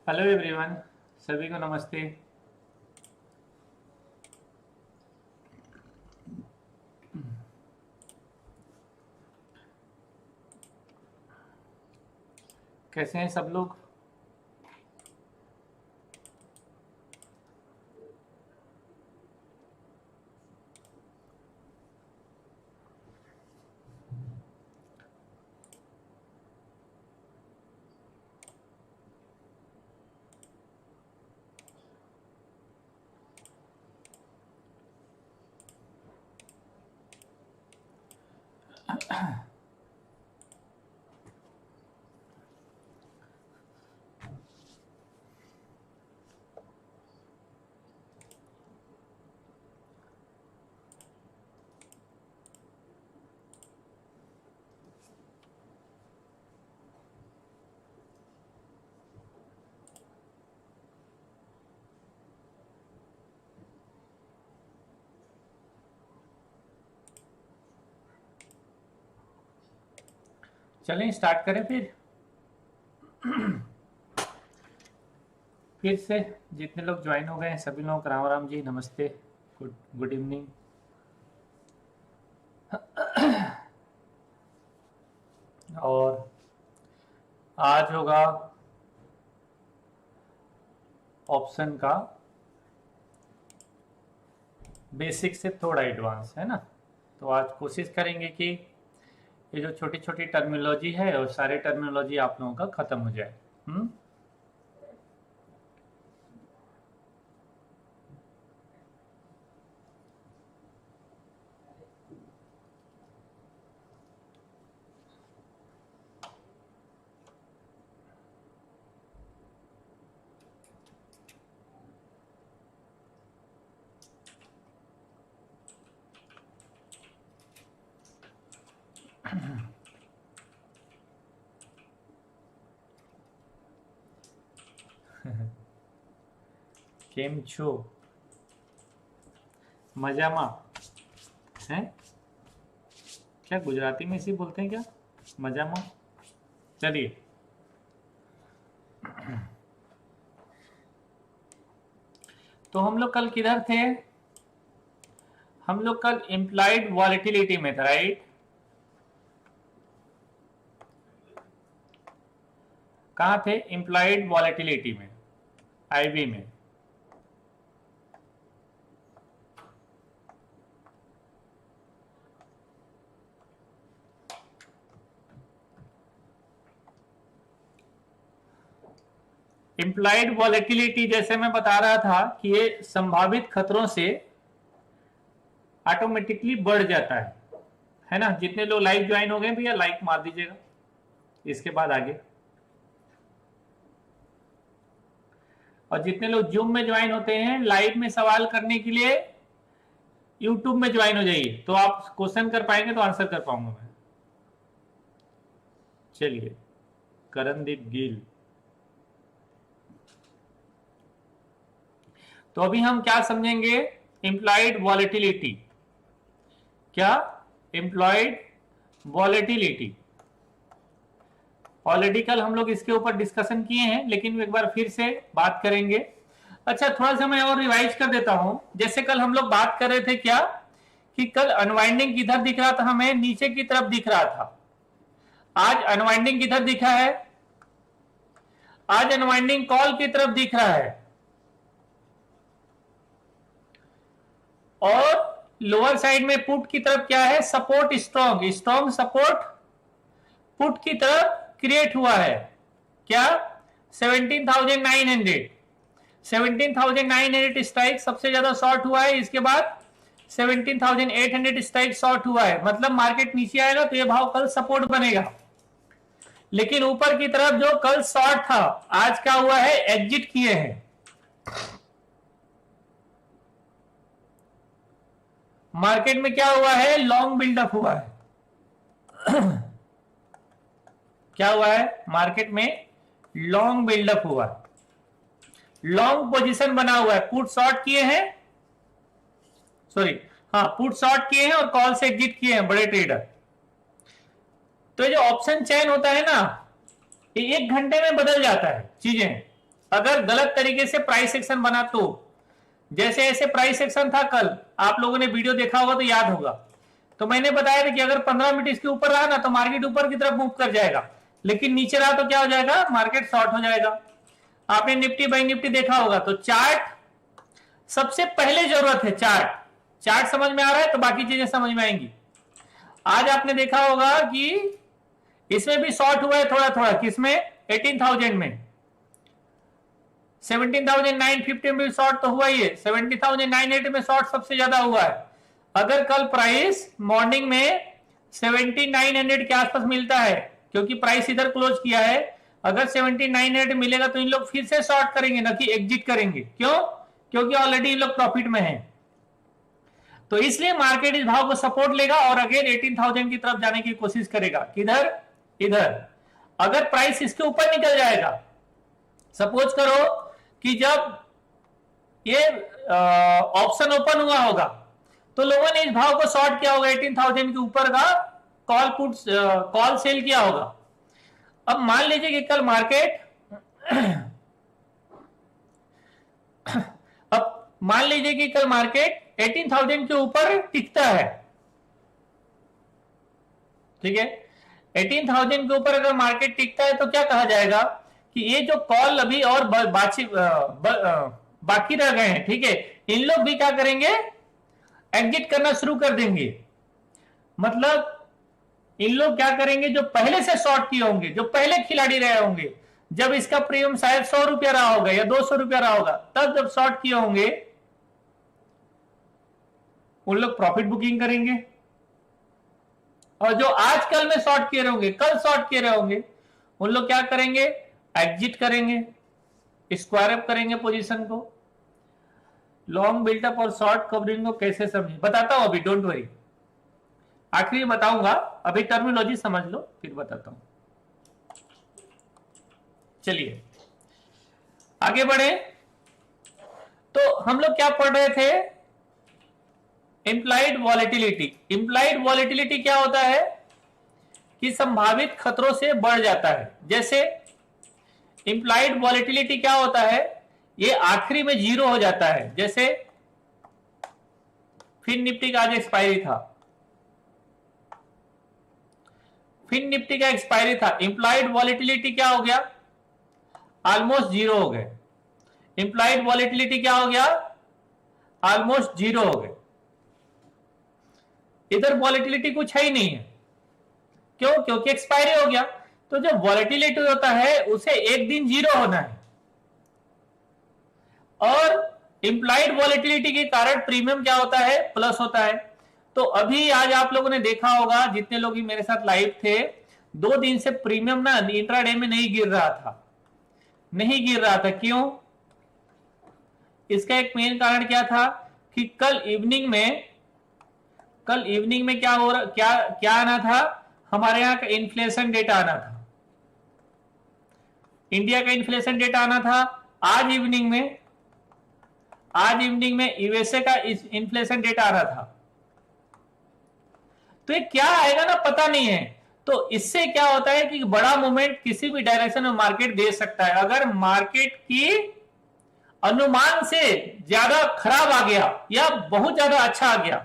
Hello everyone, सभी को नमस्ते। कैसे हैं सब लोग? चलें स्टार्ट करें फिर से जितने लोग ज्वाइन हो गए हैं सभी लोगों को राम राम जी, नमस्ते, गुड इवनिंग। और आज होगा ऑप्शन का बेसिक से थोड़ा एडवांस, है ना। तो आज कोशिश करेंगे कि ये जो छोटी छोटी टर्मिनोलॉजी है वो सारे टर्मिनोलॉजी आप लोगों का खत्म हो जाए। केम छो? मजामा है क्या? गुजराती में इसी बोलते हैं क्या, मजामा? चलिए, तो हम लोग कल किधर थे? हम लोग कल इम्प्लाइड वॉलेटिलिटी में थे, राइट? कहाँ थे? इम्प्लाइड वॉलेटिलिटी में, आईवी में। इम्प्लाइड वॉलेटिलिटी जैसे मैं बता रहा था कि ये संभावित खतरों से ऑटोमेटिकली बढ़ जाता है ना। जितने लोग लाइव ज्वाइन हो गए भैया लाइक मार दीजिएगा, इसके बाद आगे। और जितने लोग जूम में ज्वाइन होते हैं लाइव में सवाल करने के लिए यूट्यूब में ज्वाइन हो जाइए, तो आप क्वेश्चन कर पाएंगे तो आंसर कर पाऊंगा मैं। चलिए, करणदीप गिल। तो अभी हम क्या समझेंगे? Implied volatility. क्या? Implied volatility. ऑलरेडी कल हम लोग इसके ऊपर डिस्कशन किए हैं, लेकिन एक बार फिर से बात करेंगे। अच्छा, थोड़ा सा मैं और रिवाइज कर देता हूं। जैसे कल हम लोग बात कर रहे थे क्या कि कल अनवाइंडिंग किधर दिख रहा था? हमें नीचे की तरफ दिख रहा था। आज अनवाइंडिंग किधर दिखा है? आज अनवाइंडिंग कॉल की तरफ दिख रहा है। और लोअर साइड में पुट की तरफ क्या है? सपोर्ट, स्ट्रॉन्ग सपोर्ट पुट की तरफ क्रिएट हुआ है। क्या? 17,900 स्ट्राइक सबसे ज्यादा शॉर्ट हुआ है। इसके बाद 17,800 स्ट्राइक शॉर्ट हुआ है। मतलब मार्केट नीचे आएगा तो ये भाव कल सपोर्ट बनेगा। लेकिन ऊपर की तरफ जो कल शॉर्ट था, आज क्या हुआ है? एग्जिट किए हैं। मार्केट में क्या हुआ है? लॉन्ग बिल्डअप हुआ है। क्या हुआ है? मार्केट में लॉन्ग बिल्डअप हुआ है, लॉन्ग पोजीशन बना हुआ है। पुट शॉर्ट किए हैं, सॉरी, हाँ, पुट शॉर्ट किए हैं और कॉल से एग्जिट किए हैं बड़े ट्रेडर। तो ये जो ऑप्शन चेन होता है ना, ये 1 घंटे में बदल जाता है चीजें। अगर गलत तरीके से प्राइस एक्शन बना तो, जैसे ऐसे प्राइस एक्शन था कल, आप लोगों ने वीडियो देखा होगा तो याद होगा, तो मैंने बताया था कि अगर 15 मिनट इसके ऊपर रहा ना तो मार्केट ऊपर की तरफ मूव कर जाएगा, लेकिन नीचे रहा तो क्या हो जाएगा, मार्केट शॉर्ट हो जाएगा। आपने निफ्टी बाई निफ्टी देखा होगा, तो चार्ट सबसे पहले जरूरत है, चार्ट समझ में आ रहा है तो बाकी चीजें समझ में आएंगी। आज आपने देखा होगा कि इसमें भी शॉर्ट हुआ है थोड़ा थोड़ा, किसमें, 18,000 में, 17,950 में भी शॉर्ट तो हुआ ही है, 70,980 में शॉर्ट सबसे ज्यादा हुआ है। अगर कल प्राइस मॉर्निंग में 7900 के आसपास मिलता है, क्योंकि प्राइस इधर क्लोज किया है, अगर 7900 मिलेगा तो इन लोग फिर से शॉर्ट करेंगे, ना कि एग्जिट करेंगे। क्यों? क्योंकि ऑलरेडी इन लोग प्रॉफिट में हैं। तो इसलिए मार्केट इस भाव को सपोर्ट लेगा और अगेन 18,000 की तरफ जाने की कोशिश करेगा। किधर? इधर। अगर प्राइस इसके ऊपर निकल जाएगा, सपोज करो कि जब ये ऑप्शन ओपन हुआ होगा तो लोगों ने इस भाव को शॉर्ट किया होगा, 18,000 के ऊपर का कॉल सेल किया होगा। अब मान लीजिए कि कल मार्केट अब मान लीजिए कि कल मार्केट 18,000 के ऊपर टिकता है, ठीक है, 18,000 के ऊपर अगर मार्केट टिकता है तो क्या कहा जाएगा कि ये जो कॉल अभी और बाकी रह गए हैं, ठीक है, इन लोग भी क्या करेंगे, एग्जिट करना शुरू कर देंगे। मतलब इन लोग क्या करेंगे, जो पहले से शॉर्ट किए होंगे, जो पहले खिलाड़ी रहे होंगे, जब इसका प्रीमियम शायद 100 रुपया रहा होगा या 200 रुपया रहा होगा, तब जब शॉर्ट किए होंगे उन लोग प्रॉफिट बुकिंग करेंगे। और जो आज कल में शॉर्ट किए होंगे, कल शॉर्ट किए रहे होंगे, उन लोग क्या करेंगे, एग्जिट करेंगे, स्क्वायर अप करेंगे पोजीशन को। लॉन्ग बिल्टअप और शॉर्ट कवरिंग को कैसे समझे, बताता हूं अभी, डोंट वरी, आखिरी में बताऊंगा, अभी टर्मिनोलॉजी समझ लो फिर बताता हूं। चलिए आगे बढ़े। तो हम लोग क्या पढ़ रहे थे, इंप्लाइड वॉलेटिलिटी। इंप्लाइड वॉलेटिलिटी क्या होता है कि संभावित खतरों से बढ़ जाता है। जैसे इंप्लाइड वॉलेटिलिटी क्या होता है, ये आखिरी में जीरो हो जाता है। जैसे फिन निफ्टी का आज एक्सपायरी था, फिन निफ्टी का एक्सपायरी था, इंप्लाइड वॉलेटिलिटी क्या हो गया, ऑलमोस्ट जीरो हो गए। इंप्लाइड वॉलेटिलिटी क्या हो गया, ऑलमोस्ट जीरो हो गए। इधर वॉलेटिलिटी कुछ है ही नहीं है, क्यों, क्योंकि एक्सपायरी हो गया। तो जो वॉलेटिलिटी होता है उसे एक दिन जीरो होना है, और इंप्लाइड वॉलेटिलिटी के कारण प्रीमियम क्या होता है, प्लस होता है। तो अभी आज आप लोगों ने देखा होगा, जितने लोग मेरे साथ लाइव थे, 2 दिन से प्रीमियम ना इंट्राडे में नहीं गिर रहा था, नहीं गिर रहा था। क्यों? इसका एक मेन कारण क्या था कि कल इवनिंग में क्या हो रहा, क्या आना था, हमारे यहां का इन्फ्लेशन डेटा आना था, इंडिया का इन्फ्लेशन डेटा आना था। आज इवनिंग में यूएसए का इन्फ्लेशन डेटा आ रहा था। तो ये क्या आएगा ना पता नहीं है। तो इससे क्या होता है कि बड़ा मूवमेंट किसी भी डायरेक्शन में मार्केट दे सकता है। अगर मार्केट की अनुमान से ज्यादा खराब आ गया या बहुत ज्यादा अच्छा आ गया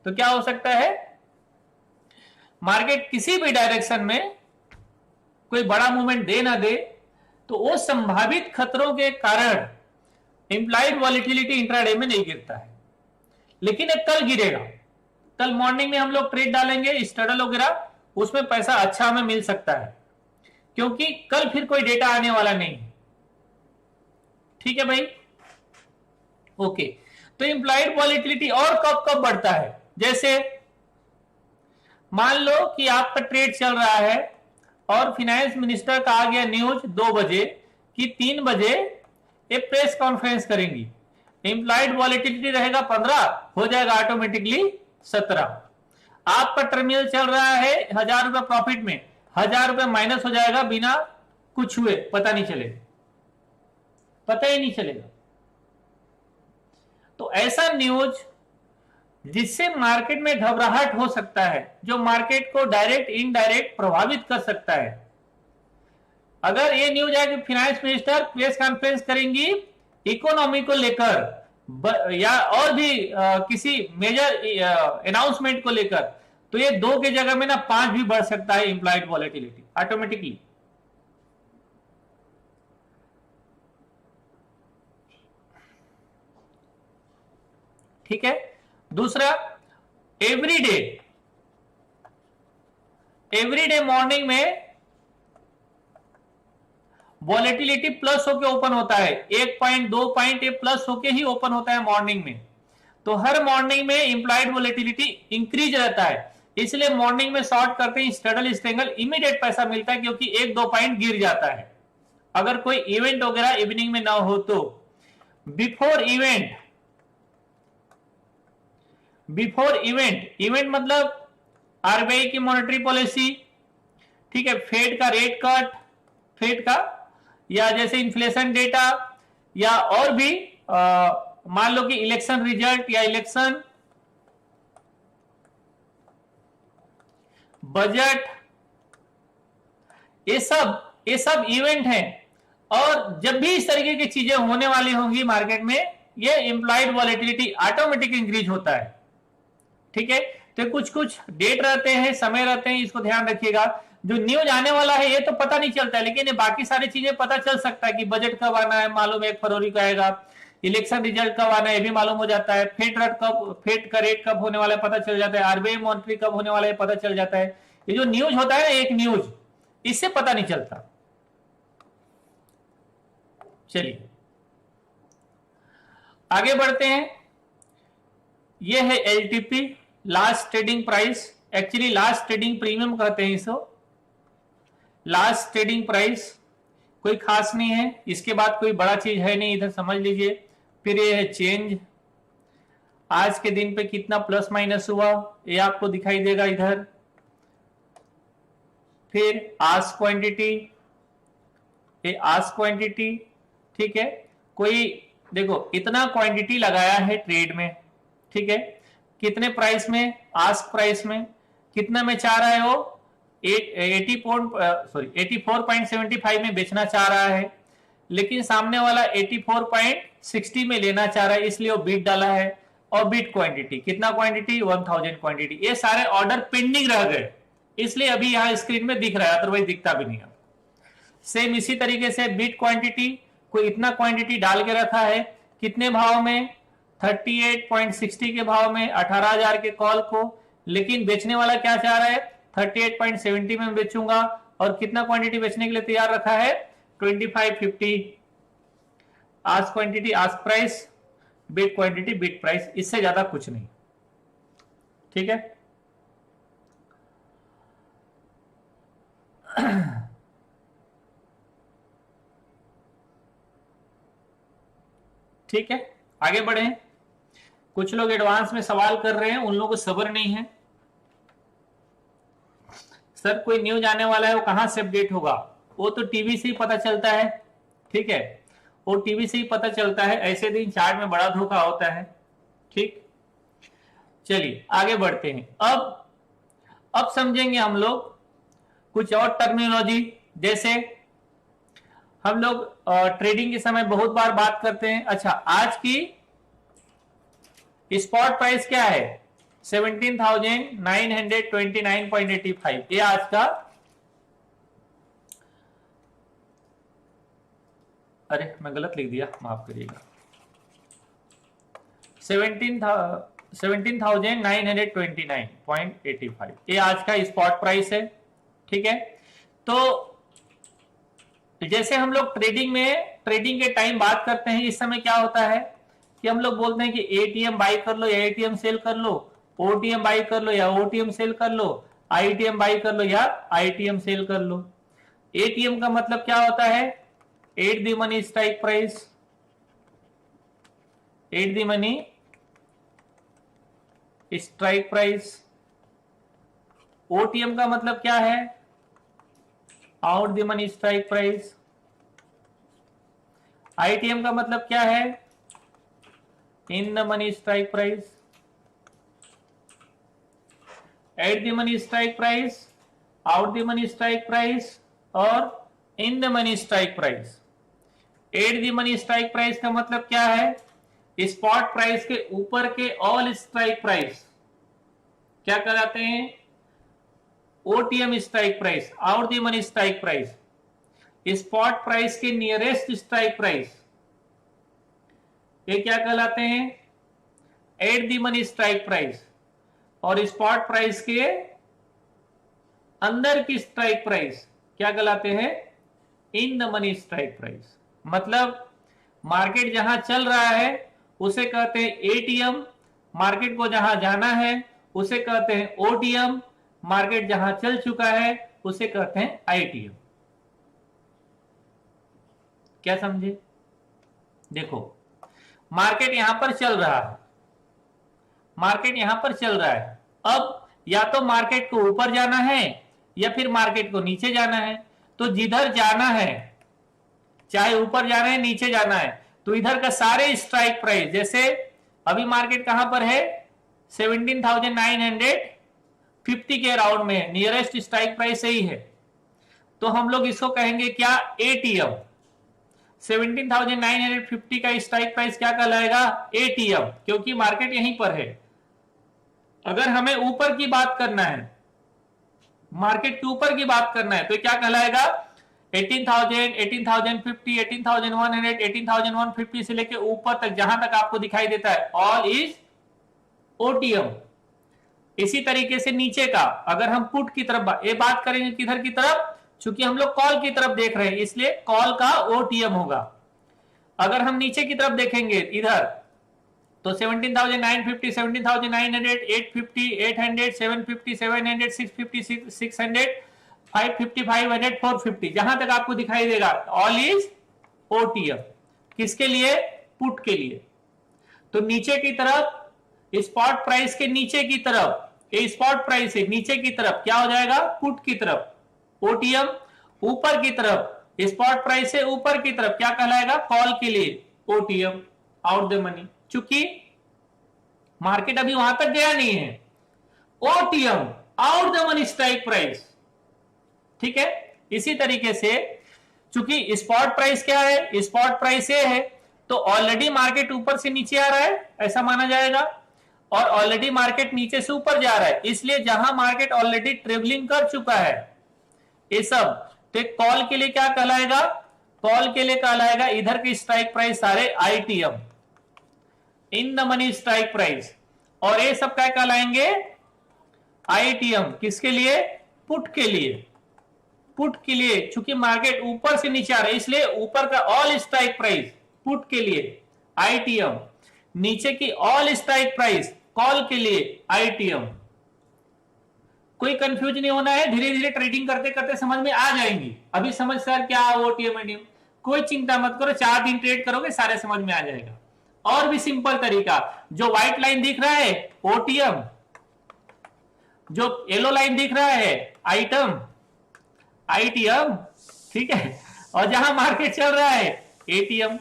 तो क्या हो सकता है, मार्केट किसी भी डायरेक्शन में कोई बड़ा मूवमेंट दे ना दे, तो वो संभावित खतरों के कारण इंप्लाइड वॉलेटिलिटी इंट्राडे में नहीं गिरता है। लेकिन एक कल गिरेगा, कल मॉर्निंग में हम लोग ट्रेड डालेंगे, स्टडल वगैरह, उसमें पैसा अच्छा हमें मिल सकता है, क्योंकि कल फिर कोई डेटा आने वाला नहीं। ठीक है भाई, ओके। तो इंप्लाइड वॉलेटिलिटी और कब कब बढ़ता है, जैसे मान लो कि आपका ट्रेड चल रहा है और फाइनेंस मिनिस्टर का आ गया न्यूज 2 बजे कि 3 बजे ये प्रेस कॉन्फ्रेंस करेंगी, इंप्लाइड वॉलेटिलिटी रहेगा 15, हो जाएगा ऑटोमेटिकली 17। आपका टर्मिनल चल रहा है 1000 रुपए प्रॉफिट में, 1000 रुपए माइनस हो जाएगा बिना कुछ हुए, पता नहीं चलेगा, पता ही नहीं चलेगा। तो ऐसा न्यूज जिससे मार्केट में घबराहट हो सकता है, जो मार्केट को डायरेक्ट इनडायरेक्ट प्रभावित कर सकता है, अगर ये न्यूज है कि फाइनेंस मिनिस्टर प्रेस कॉन्फ्रेंस करेंगी इकोनॉमी को लेकर या और भी किसी मेजर अनाउंसमेंट को लेकर, तो ये 2 के जगह में ना 5 भी बढ़ सकता है इंप्लाइड वॉलेटिलिटी ऑटोमेटिकली। ठीक है। दूसरा, एवरी डे मॉर्निंग में वॉलेटिलिटी प्लस होके ओपन होता है, 1 पॉइंट 2 पॉइंट ये प्लस होके ही ओपन होता है मॉर्निंग में। तो हर मॉर्निंग में इंप्लाइड वॉलेटिलिटी इंक्रीज रहता है, इसलिए मॉर्निंग में शॉर्ट करते हैं स्ट्रगल स्ट्रेंगल, इमीडिएट पैसा मिलता है क्योंकि 1-2 पॉइंट गिर जाता है अगर कोई इवेंट वगैरह इवनिंग में ना हो तो। बिफोर इवेंट मतलब आरबीआई की मॉनेटरी पॉलिसी, ठीक है, फेड का रेट कट, फेड का, या जैसे इन्फ्लेशन डेटा, या और भी मान लो कि इलेक्शन रिजल्ट या इलेक्शन बजट, ये सब इवेंट हैं। और जब भी इस तरीके की चीजें होने वाली होंगी मार्केट में, ये इंप्लाइड वॉलेटिलिटी ऑटोमेटिक इंक्रीज होता है। ठीक है, तो कुछ डेट रहते हैं, समय रहते हैं, इसको ध्यान रखिएगा। जो न्यूज आने वाला है ये तो पता नहीं चलता है, लेकिन ये बाकी सारी चीजें पता चल सकता है कि बजट कब आना है, मालूम है 1 फरवरी को आएगा, इलेक्शन रिजल्ट कब आना है ये भी मालूम हो जाता है, फेड का रेट कब होने वाला है पता चल जाता है, आरबीआई मॉनिटरी कब होने वाला है पता चल जाता है। ये जो न्यूज होता है ना, एक न्यूज, इससे पता नहीं चलता। चलिए आगे बढ़ते हैं। ये है LTP, last trading price, actually last trading premium कहते हैं इसको। लास्ट ट्रेडिंग प्राइस कोई खास नहीं है, इसके बाद कोई बड़ा चीज है नहीं, इधर समझ लीजिए। फिर ये है चेंज, आज के दिन पे कितना प्लस माइनस हुआ ये आपको दिखाई देगा इधर। फिर आस्क क्वांटिटी, ये आस्क क्वांटिटी, ठीक है, कोई देखो इतना क्वांटिटी लगाया है ट्रेड में, ठीक है, कितने प्राइस में, आस्क प्राइस में, कितना में चाह रहा है वो 84.75 में बेचना चाह रहा है, लेकिन सामने वाला 84.60 में लेना चाह रहा है, इसलिए वो बीट डाला है। और बीट क्वांटिटी कितना, क्वांटिटी 1000 क्वांटिटी। ये सारे ऑर्डर पेंडिंग रह गए, इसलिए अभी यहां स्क्रीन में दिख रहा है, अदरवाइज दिखता भी नहीं है। सेम इसी तरीके से बीट क्वांटिटी, कोई इतना क्वांटिटी डाल के रखा है, कितने भाव में, 38.60 के भाव में, 18,000 के कॉल को, लेकिन बेचने वाला क्या चाह रहा है, 38.70 में बेचूंगा। और कितना क्वांटिटी बेचने के लिए तैयार रखा है, 2550। Ask quantity ask price, bid quantity bid price, इससे ज्यादा कुछ नहीं। ठीक है, ठीक है, आगे बढ़े। कुछ लोग एडवांस में सवाल कर रहे हैं, उन लोगों को सब्र नहीं है। सर कोई न्यूज आने वाला है, वो कहां से अपडेट होगा? वो तो टीवी से ही पता चलता है, ठीक है, वो टीवी से ही पता चलता है। ऐसे दिन चार्ट में बड़ा धोखा होता है। ठीक, चलिए आगे बढ़ते हैं। अब समझेंगे हम लोग कुछ और टर्मिनोलॉजी। जैसे हम लोग ट्रेडिंग के समय बहुत बार बात करते हैं। अच्छा, आज की स्पॉट प्राइस क्या है, 17,929.85। ये आज का, अरे मैं गलत लिख दिया, माफ करिएगा, 17,929.85 ये आज का स्पॉट प्राइस है। ठीक है, तो जैसे हम लोग ट्रेडिंग के टाइम बात करते हैं, इस समय क्या होता है कि हम लोग बोलते हैं कि एटीएम बाई कर लो या एटीएम सेल कर लो, ओटीएम बाई कर लो या ओटीएम सेल कर लो, आईटीएम बाई कर लो या आईटीएम सेल कर लो। एटीएम का मतलब क्या होता है, at the money strike price, at the money strike price. OTM का मतलब क्या है, out the money strike price. ITM का मतलब क्या है, in the money strike price. At the money strike price, out the money strike price और in the money strike price. At the money strike price का मतलब क्या है? Spot price के ऊपर के ऑल स्ट्राइक प्राइस क्या कहलाते हैं? OTM strike price, out the money strike price. Spot price के नियरेस्ट स्ट्राइक प्राइस ये क्या कहलाते हैं? Eight the money strike price. और स्पॉट प्राइस के अंदर की स्ट्राइक प्राइस क्या कहलाते हैं? इन द मनी स्ट्राइक प्राइस। मतलब मार्केट जहां चल रहा है उसे कहते हैं एटीएम, मार्केट को जहां जाना है उसे कहते हैं ओटीएम, मार्केट जहां चल चुका है उसे कहते हैं आईटीएम। क्या समझे? देखो, मार्केट यहां पर चल रहा है, मार्केट यहां पर चल रहा है। अब या तो मार्केट को ऊपर जाना है या फिर मार्केट को नीचे जाना है। तो जिधर जाना है, चाहे ऊपर जाना है नीचे जाना है, तो इधर का सारे स्ट्राइक प्राइस, जैसे अभी मार्केट कहां पर है? 17,950 के अराउंड में, नियरेस्ट स्ट्राइक प्राइस यही है। तो हम लोग इसको कहेंगे क्या? एटीएम। 17,950 का स्ट्राइक प्राइस क्या कहलाएगा? एटीएम, क्योंकि मार्केट यहीं पर है। अगर हमें ऊपर की बात करना है, मार्केट के ऊपर की बात करना है, तो क्या कहलाएगा? 18,000, 18,050, 18,100, 18,150 से लेके ऊपर तक जहां तक आपको दिखाई देता है, ऑल इज ओटीएम। इसी तरीके से नीचे का, अगर हम पुट की तरफ ये बात करेंगे, किधर की तरफ? चूंकि हम लोग कॉल की तरफ देख रहे हैं इसलिए कॉल का ओटीएम होगा। अगर हम नीचे की तरफ देखेंगे इधर, तो 17,950, 17,900, 850, 800, 750, 700, 650, 600, 550, 500, 450, जहां तक आपको दिखाई देगा ऑल इज ओटीएम। किसके लिए? पुट के लिए। तो नीचे की तरफ, स्पॉट प्राइस के नीचे की तरफ, ये स्पॉट प्राइस है, नीचे की तरफ क्या हो जाएगा? पुट की तरफ ओटीएम। ऊपर की तरफ, स्पॉट प्राइस से ऊपर की तरफ क्या कहलाएगा? कॉल के लिए ओटीएम, आउट द मनी। चूंकि मार्केट अभी वहां तक गया नहीं है, OTM, out the money strike price. ठीक है। इसी तरीके से चूंकि स्पॉट प्राइस क्या है? स्पॉट प्राइस ये है, तो ऑलरेडी मार्केट ऊपर से नीचे आ रहा है ऐसा माना जाएगा, और ऑलरेडी मार्केट नीचे से ऊपर जा रहा है, इसलिए जहां मार्केट ऑलरेडी ट्रेवलिंग कर चुका है ये सब, तो कॉल के लिए क्या कहलाएगा? कॉल के लिए कहलाएगा इधर की स्ट्राइक प्राइस सारे ITM, in the money strike price, और ये सब क्या कहलाएंगे? आईटीएम। किसके लिए? पुट के लिए। पुट के लिए, चूंकि मार्केट ऊपर से नीचे आ रहा है इसलिए ऊपर का ऑल स्ट्राइक प्राइस पुट के लिए आईटीएम, नीचे की ऑल स्ट्राइक प्राइस कॉल के लिए आईटीएम। कोई कंफ्यूज नहीं होना है, धीरे धीरे ट्रेडिंग करते करते समझ में आ जाएंगी। अभी समझ सर क्या ओटीएम एटीएम, कोई चिंता मत करो, 4 दिन ट्रेड करोगे सारे समझ में आ जाएगा। और भी सिंपल तरीका, जो व्हाइट लाइन दिख रहा है ओटीएम, जो येलो लाइन दिख रहा है आइटम, आईटीएम, ठीक है, और जहां मार्केट चल रहा है एटीएम।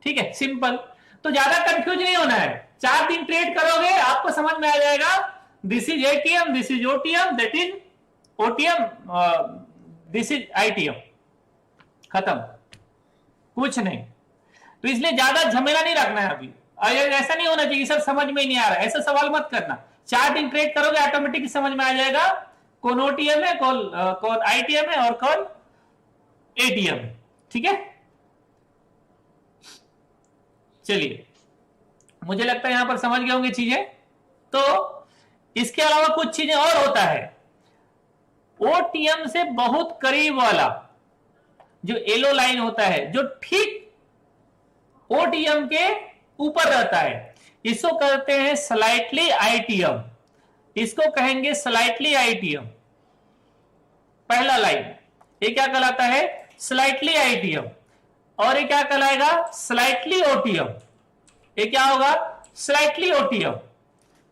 ठीक है, सिंपल। तो ज्यादा कंफ्यूज नहीं होना है, 4 दिन ट्रेड करोगे आपको समझ में आ जाएगा, this is ATM, this is OTM, that is OTM, this is ITM, खत्म, कुछ नहीं। तो इसलिए ज्यादा झमेला नहीं रखना है अभी। ऐसा नहीं होना चाहिए सर समझ में ही नहीं आ रहा है, ऐसा सवाल मत करना। 4 दिन ट्रेड करोगे ऑटोमेटिक समझ में आ जाएगा कौन ओटीएम है, कौन आईटीएम है और कौन एटीएम है। ठीक है, चलिए, मुझे लगता है यहां पर समझ गए होंगे चीजें। तो इसके अलावा कुछ चीजें और होता है, ओटीएम से बहुत करीब वाला जो येलो लाइन होता है, जो ठीक ओटीएम के ऊपर रहता है, इसको कहते हैं स्लाइटली आईटीएम, इसको कहेंगे स्लाइटली आईटीएम। पहला लाइन ये क्या कहलाता है? Slightly ITM. और ये क्या कहलाएगा? Slightly OTM. ये क्या होगा? Slightly OTM.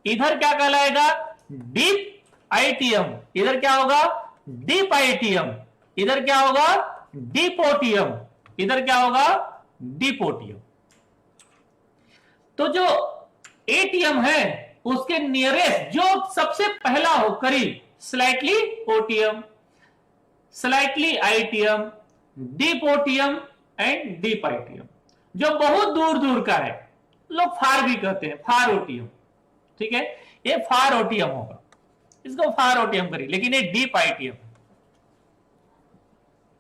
इधर क्या कहलाएगा? Deep ITM. इधर क्या होगा? Deep ITM. इधर क्या होगा? Deep OTM. इधर क्या होगा? Deep OTM. तो जो एटीएम है उसके नियरेस्ट जो सबसे पहला हो करीब, slightly OTM. Slightly ITM, deep OTM and deep ITM. जो बहुत दूर दूर का है, लोग फार भी कहते हैं, फार ओटीएम, ठीक है, ये फार ओटीएम होगा, इसको फार ओटीएम करिए, लेकिन ये डीप आईटीएम,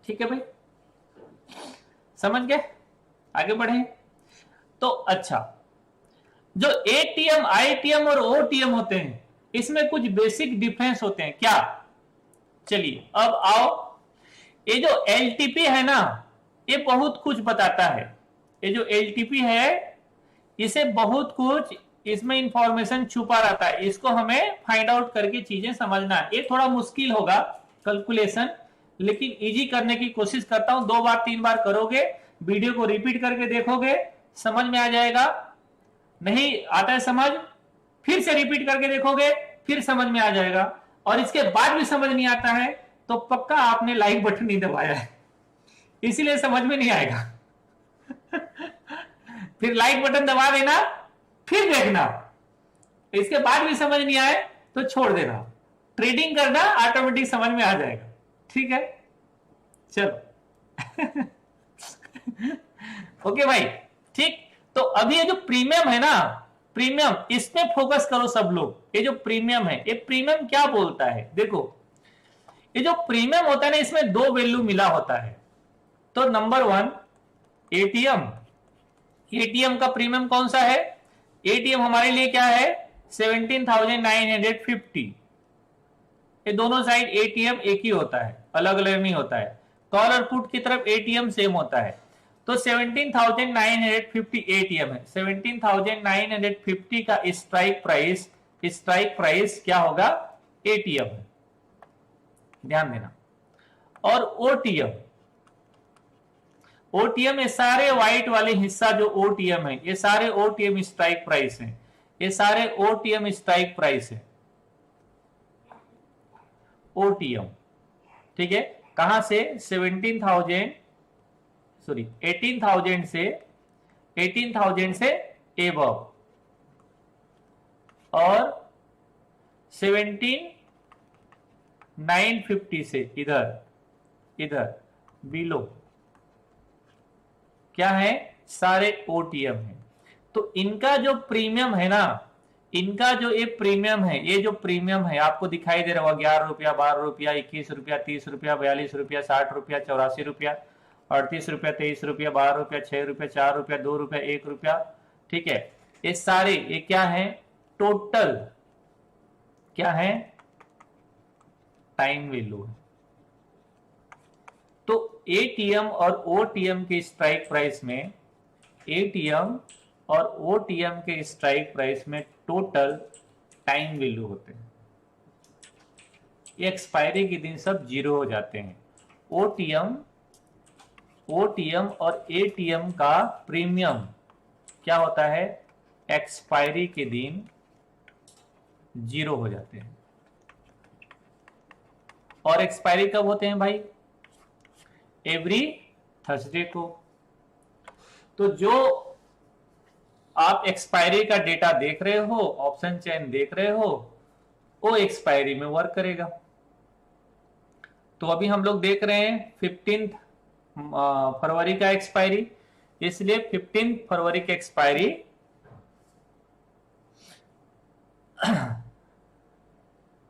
ठीक है भाई, समझ गए? आगे बढ़े तो अच्छा, जो एटीएम, आईटीएम और ओटीएम होते हैं, इसमें कुछ बेसिक डिफरेंस होते हैं क्या? चलिए अब आओ, ये जो एलटीपी है ना, ये बहुत कुछ बताता है। ये जो एलटीपी है, इसे बहुत कुछ इसमें इंफॉर्मेशन छुपा रहता है, इसको हमें फाइंड आउट करके चीजें समझना है। ये थोड़ा मुश्किल होगा कैलकुलेशन, लेकिन इजी करने की कोशिश करता हूं। 2 बार 3 बार करोगे, वीडियो को रिपीट करके देखोगे, समझ में आ जाएगा। नहीं आता है समझ, फिर से रिपीट करके देखोगे, फिर समझ में आ जाएगा। और इसके बाद भी समझ नहीं आता है तो पक्का आपने लाइक बटन नहीं दबाया है, इसीलिए समझ में नहीं आएगा। फिर लाइक बटन दबा देना, फिर देखना, इसके बाद भी समझ नहीं आए तो छोड़ देना, ट्रेडिंग करना, ऑटोमेटिक समझ में आ जाएगा, ठीक है? चलो। ओके भाई, ठीक। तो अभी ये जो प्रीमियम है ना, प्रीमियम, इस पे फोकस करो सब लोग। ये जो प्रीमियम है, ये प्रीमियम क्या बोलता है? देखो, ये जो प्रीमियम होता है ना, इसमें 2 वैल्यू मिला होता है। तो नंबर 1 एटीएम, एटीएम का प्रीमियम कौन सा है? एटीएम हमारे लिए क्या है? 17,950। ये दोनों साइड एटीएम एक ही होता है, अलग अलग नहीं होता है। कॉल और पुट की तरफ एटीएम सेम होता है। तो 17,950 एटीएम है। 17,950 का स्ट्राइक प्राइस क्या होगा? एटीएम है, ध्यान देना। और ओटीएम, ओटीएम, ये सारे व्हाइट वाले हिस्सा जो ओटीएम है, ये सारे ओटीएम स्ट्राइक प्राइस है, ये सारे ओटीएम स्ट्राइक प्राइस है, ओटीएम, ठीक है। कहां से? 18,000 से एबव, और 17,950 से इधर बिलो क्या है? सारे ओटीएम है। तो इनका जो प्रीमियम है ना, इनका जो ये प्रीमियम है, ये जो प्रीमियम है आपको दिखाई दे रहा होगा, 11 रुपया, 12 रुपया, 21 रुपया, 30 रुपया, 42 रुपया, 60 रुपया, 84 रुपया, 38 रुपया, 23 रुपया, 12 रुपया, 6 रुपया, 4 रुपया, 2 रुपया, 1 रुपया, ठीक है। ये सारे, ये क्या है? टोटल क्या है? टाइम वैल्यू है। तो एटीएम और ओटीएम के स्ट्राइक प्राइस में, एटीएम और ओटीएम के स्ट्राइक प्राइस में टोटल टाइम वैल्यू होते हैं। ये एक्सपायरी के दिन सब 0 हो जाते हैं। ओटीएम और एटीएम का प्रीमियम क्या होता है? एक्सपायरी के दिन 0 हो जाते हैं। और एक्सपायरी कब होते हैं भाई? एवरी थर्सडे को। तो जो आप एक्सपायरी का डेटा देख रहे हो, ऑप्शन चेन देख रहे हो, वो एक्सपायरी में वर्क करेगा। तो अभी हम लोग देख रहे हैं 15 फरवरी का एक्सपायरी, इसलिए 15 फरवरी की एक्सपायरी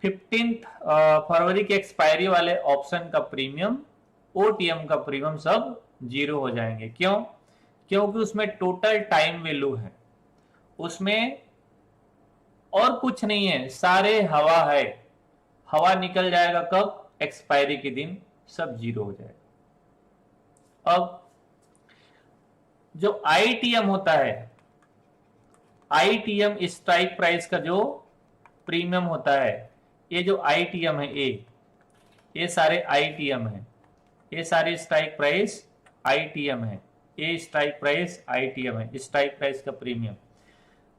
15 फरवरी की एक्सपायरी वाले ऑप्शन का प्रीमियम, ओटीएम का प्रीमियम सब 0 हो जाएंगे। क्यों? क्योंकि उसमें टोटल टाइम वैल्यू है, उसमें और कुछ नहीं है, सारे हवा है। हवा निकल जाएगा कब? एक्सपायरी के दिन सब 0 हो जाएगा। अब जो आईटीएम होता है, आईटीएम स्ट्राइक प्राइस का जो प्रीमियम होता है, ये जो आईटीएम है, ये सारे आईटीएम है, ये सारे स्ट्राइक प्राइस आईटीएम है, ये स्ट्राइक प्राइस आईटीएम है, स्ट्राइक प्राइस का प्रीमियम।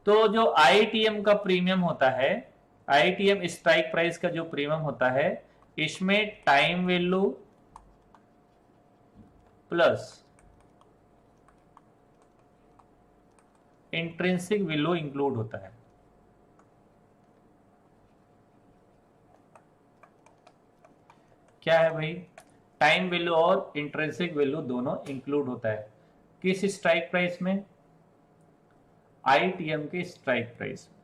तो जो आईटीएम का प्रीमियम होता है, आईटीएम स्ट्राइक प्राइस का जो प्रीमियम होता है, इसमें time value plus intrinsic value include होता है। क्या है भाई? टाइम वैल्यू और इंट्रिंसिक वैल्यू दोनों इंक्लूड होता है। किस स्ट्राइक प्राइस में? ITM के स्ट्राइक प्राइस में।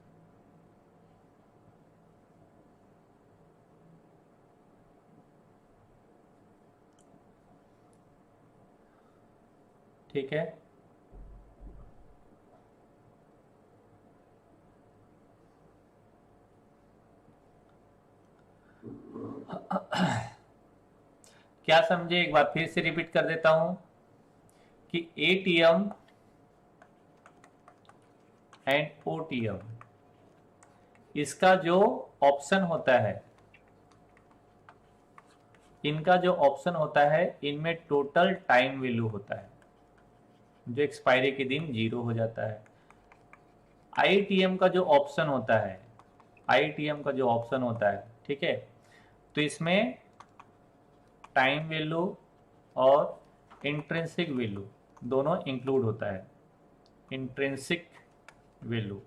ठीक है, क्या समझे? एक बार फिर से रिपीट कर देता हूं कि ATM एंड OTM, इसका जो ऑप्शन होता है, इनका जो ऑप्शन होता है, इनमें टोटल टाइम वैल्यू होता है जो एक्सपायरी के दिन 0 हो जाता है। ITM का जो ऑप्शन होता है, ITM का जो ऑप्शन होता है, ठीक है, तो इसमें टाइम वैल्यू और इंट्रिंसिक वैल्यू दोनों इंक्लूड होता है। इंट्रिंसिक वैल्यू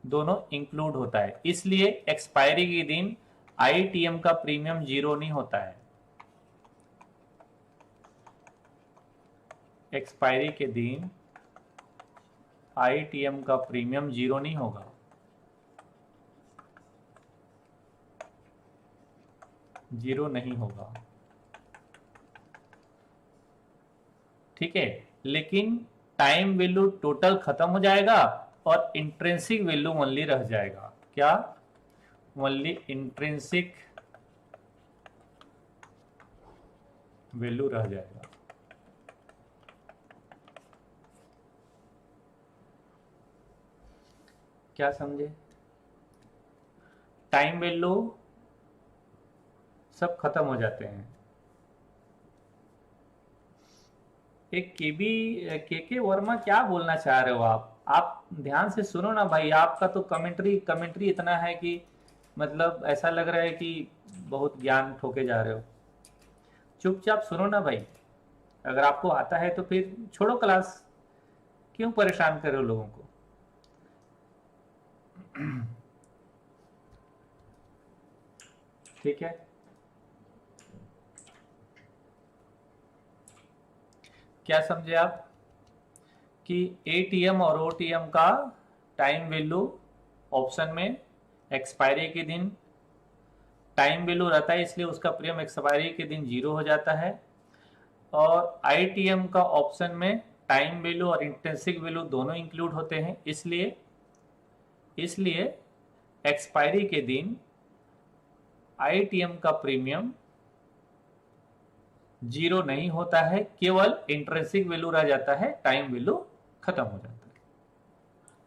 दोनों इंक्लूड होता है, इसलिए एक्सपायरी के दिन ITM का प्रीमियम 0 नहीं होता है। एक्सपायरी के दिन ITM का प्रीमियम 0 नहीं होगा। जीरो नहीं होगा, ठीक है, लेकिन टाइम वैल्यू टोटल खत्म हो जाएगा और इंट्रिंसिक वैल्यू ओनली रह जाएगा। क्या? ओनली इंट्रिंसिक वैल्यू रह जाएगा। क्या समझे? टाइम वैल्यू सब खत्म हो जाते हैं। एक के वर्मा, क्या बोलना चाह रहे हो आप ध्यान से सुनो ना भाई। आपका तो कमेंट्री इतना है कि मतलब ऐसा लग रहा है कि बहुत ज्ञान ठोके जा रहे हो। चुपचाप सुनो ना भाई, अगर आपको आता है तो फिर छोड़ो क्लास, क्यों परेशान कर रहे हो लोगों को। ठीक है, क्या समझे आप कि ATM और OTM का टाइम वैल्यू ऑप्शन में एक्सपायरी के दिन टाइम वैल्यू रहता है, इसलिए उसका प्रीमियम एक्सपायरी के दिन 0 हो जाता है। और ITM का ऑप्शन में टाइम वैल्यू और इंट्रिंसिक वैल्यू दोनों इंक्लूड होते हैं, इसलिए एक्सपायरी के दिन ITM का प्रीमियम 0 नहीं होता है, केवल इंट्रिंसिक वैल्यू रह जाता है, टाइम वैल्यू खत्म हो जाता है।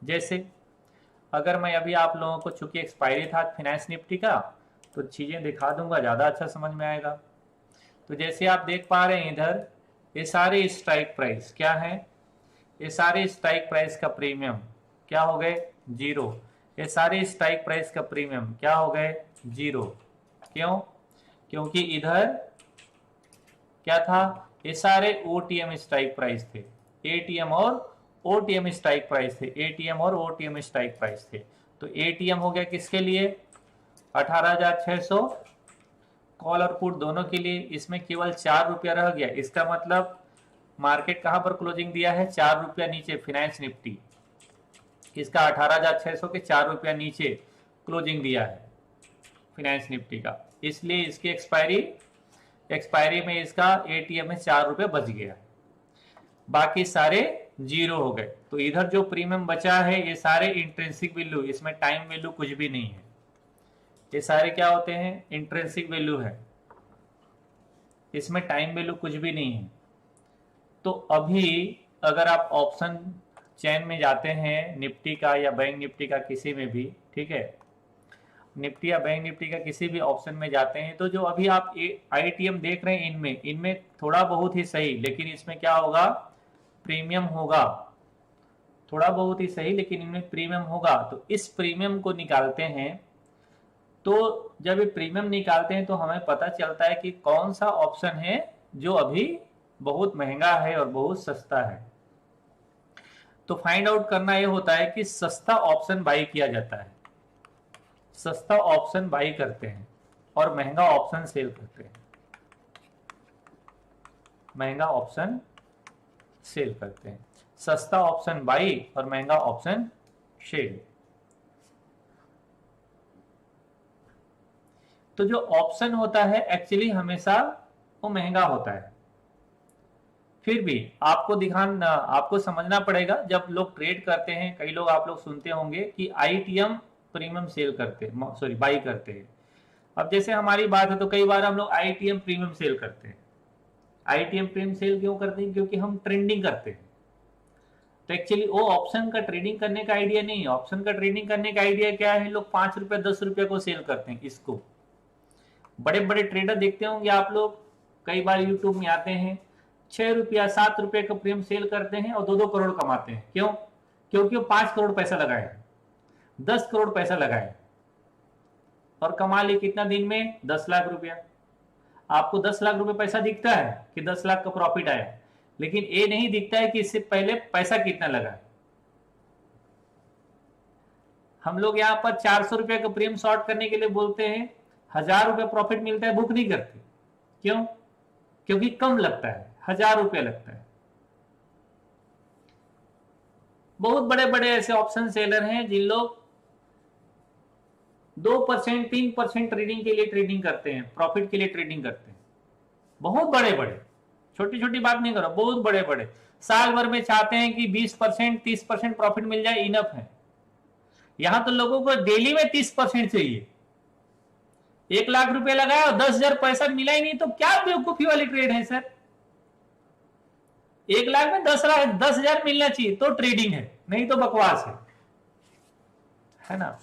जैसे अगर मैं अभी आप लोगों को, चूंकि एक्सपायरी था फिनांस निफ्टी का, तो चीजें दिखा दूंगा, ज्यादा अच्छा समझ में आएगा। तो जैसे आप देख पा रहे हैं इधर, ये सारे स्ट्राइक प्राइस क्या है, ये सारे स्ट्राइक प्राइस का प्रीमियम क्या हो गए? 0। ये सारे स्ट्राइक प्राइस का प्रीमियम क्या हो गए? 0। क्यों? क्योंकि इधर क्या था, ये सारे OTM स्ट्राइक प्राइस थे, ATM और OTM स्ट्राइक प्राइस थे, ATM और OTM स्ट्राइक प्राइस थे। तो ATM हो गया किसके लिए? 18,600 कॉल और पुट दोनों के लिए, इसमें केवल 4 रुपया रह गया। इसका मतलब मार्केट कहां पर क्लोजिंग दिया है? 4 रुपया नीचे फिनांस निफ्टी, इसका 18,600 के 4 रुपया नीचे क्लोजिंग दिया है फिनांस निफ्टी का, इसलिए इसकी एक्सपायरी में इसका ATM में 4 रुपये बच गया, बाकी सारे 0 हो गए। तो इधर जो प्रीमियम बचा है ये सारे इंट्रिंसिक वैल्यू, इसमें टाइम वैल्यू कुछ भी नहीं है, ये सारे क्या होते हैं? इंट्रिंसिक वैल्यू है, इसमें टाइम वैल्यू कुछ भी नहीं है। तो अभी अगर आप ऑप्शन चेन में जाते हैं, निफ्टी का या बैंक निफ्टी का किसी में भी, ठीक है, निफ्टी या बैंक निफ्टी का किसी भी ऑप्शन में जाते हैं, तो जो अभी आप ITM देख रहे हैं, इनमें थोड़ा बहुत ही सही, लेकिन इसमें क्या होगा? प्रीमियम होगा। थोड़ा बहुत ही सही, लेकिन इनमें प्रीमियम होगा। तो इस प्रीमियम को निकालते हैं, तो जब ये प्रीमियम निकालते हैं तो हमें पता चलता है कि कौन सा ऑप्शन है जो अभी बहुत महंगा है और बहुत सस्ता है। तो फाइंड आउट करना यह होता है कि सस्ता ऑप्शन बाई किया जाता है, सस्ता ऑप्शन बाई करते हैं और महंगा ऑप्शन सेल करते हैं। महंगा ऑप्शन सेल करते हैं, सस्ता ऑप्शन बाई और महंगा ऑप्शन शेल। तो जो ऑप्शन होता है एक्चुअली हमेशा वो महंगा होता है। फिर भी आपको समझना पड़ेगा, जब लोग ट्रेड करते हैं, कई लोग आप लोग सुनते होंगे कि आईटीएम प्रीमियम सेल करते हैं, सॉरी बाई करते हैं। अब जैसे हमारी बात है तो कई बार हम लोग आईटीएम प्रीमियम सेल करते हैं। आईटीएम प्रीमियम सेल क्यों करते हैं? क्योंकि हम ट्रेडिंग करते हैं। तो एक्चुअली वो ऑप्शन का ट्रेडिंग करने का आइडिया नहीं है। ऑप्शन का ट्रेडिंग करने का आइडिया क्या है? लोग 5 रुपए 10 रुपए को सेल करते हैं। इसको बड़े बड़े ट्रेडर देखते होंगे आप लोग, कई बार यूट्यूब में आते हैं, 6 रुपया 7 रुपए का प्रीमियम सेल करते हैं और 2-2 करोड़ कमाते हैं। क्यों? क्योंकि वो 5 करोड़ पैसा लगाए, 10 करोड़ पैसा लगाए और कमा लिए कितना दिन में? 10 लाख रुपया। आपको 10 लाख रुपए पैसा दिखता है कि 10 लाख का प्रॉफिट आया, लेकिन ये नहीं दिखता है कि इससे पहले पैसा कितना लगा। हम लोग यहाँ पर 400 रुपए का प्रीमियम शॉर्ट करने के लिए बोलते हैं, 1000 रुपए प्रॉफिट मिलता है, बुक नहीं करते। क्यों? क्योंकि कम लगता है, 1000 रुपया लगता है। बहुत बड़े बड़े ऐसे ऑप्शन सेलर हैं जिन लोग 2% 3% ट्रेडिंग के लिए ट्रेडिंग करते हैं, प्रॉफिट के लिए ट्रेडिंग करते हैं। बहुत बड़े बड़े, छोटी छोटी बात नहीं करो, बहुत बड़े बड़े साल भर में चाहते हैं कि 20% 30% प्रॉफिट मिल जाए, इनफ है। यहां तो लोगों को डेली में 30% चाहिए। 1 लाख रुपए लगाया और 10,000 पैसा मिला ही नहीं, तो क्या बेवकूफी वाली ट्रेड है सर? 1 लाख में 10,000 मिलना चाहिए तो ट्रेडिंग है, नहीं तो बकवास है ना।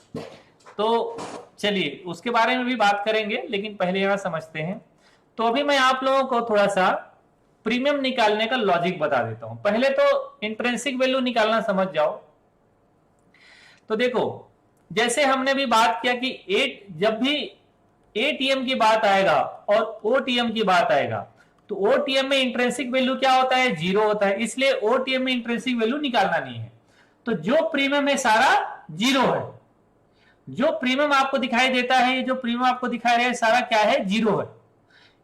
तो चलिए उसके बारे में भी बात करेंगे, लेकिन पहले यहां समझते हैं। तो अभी मैं आप लोगों को थोड़ा सा प्रीमियम निकालने का लॉजिक बता देता हूं। पहले तो इंट्रिंसिक वैल्यू निकालना समझ जाओ। तो देखो, जैसे हमने भी बात किया कि जब भी एटीएम की बात आएगा और ओटीएम की बात आएगा, तो ओटीएम में इंट्रिंसिक वैल्यू क्या होता है? 0 होता है, इसलिए ओटीएम में इंट्रिंसिक वैल्यू निकालना नहीं है। तो जो प्रीमियम है सारा 0 है। जो प्रीमियम आपको दिखाई देता है, ये जो प्रीमियम आपको दिखाई रहा है सारा क्या है? 0 है।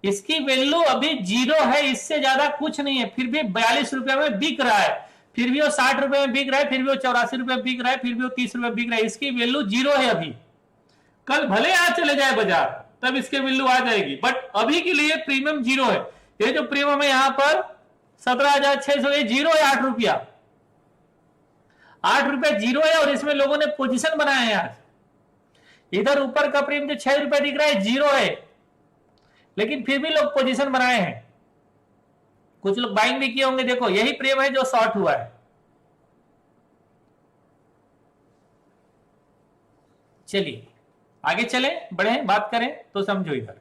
इसकी वैल्यू अभी 0 है, इससे ज्यादा कुछ नहीं है। फिर भी 42 रुपए में बिक रहा है, फिर भी वो 60 रुपए में बिक रहा है, फिर भी वो 84 रुपए बिक रहा है, फिर भी वो 30 रुपए बिक रहा है। इसकी वैल्यू 0 है अभी। कल भले आज चले जाए बाजार, तब इसकी वैल्यू आ जाएगी, बट अभी के लिए प्रीमियम 0 है। ये जो प्रीमियम है यहां पर 17,600, ये 0 है, 8 रुपया। 8 रुपया 0 है और इसमें लोगों ने पोजीशन बनाया है। आज इधर ऊपर का प्रीमियम जो 6 रुपया दिख रहा है 0 है, लेकिन फिर भी लोग पोजीशन बनाए हैं। कुछ लोग बाइंग भी किए होंगे। देखो यही प्रीमियम है जो शॉर्ट हुआ है। चलिए आगे चले, बढ़े, बात करें तो समझो इधर।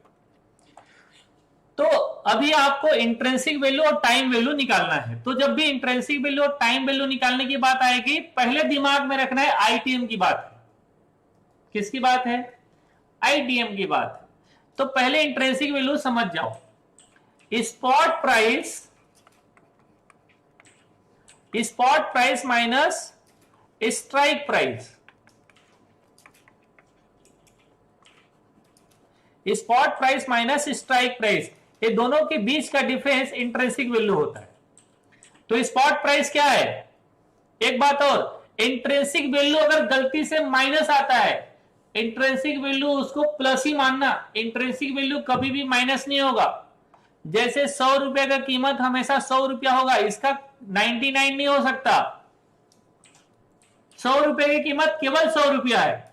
तो अभी आपको इंट्रिंसिक वैल्यू और टाइम वैल्यू निकालना है। तो जब भी इंट्रिंसिक वैल्यू और टाइम वैल्यू निकालने की बात आएगी, पहले दिमाग में रखना है आईटीएम की बात है। किसकी बात है? आईटीएम की बात है। तो पहले इंट्रिंसिक वैल्यू समझ जाओ। Spot price minus strike price. Spot price minus strike price, ये दोनों के बीच का डिफरेंस इंट्रिंसिक वैल्यू होता है। तो स्पॉट प्राइस क्या है? एक बात और, इंट्रिंसिक वैल्यू अगर गलती से माइनस आता है, इंट्रिंसिक वैल्यू उसको प्लस ही मानना। इंट्रिंसिक वैल्यू कभी भी माइनस नहीं होगा। जैसे 100 रुपए का कीमत हमेशा 100 रुपया होगा, इसका 99 नहीं हो सकता। 100 रुपए की कीमत केवल 100 रुपया है,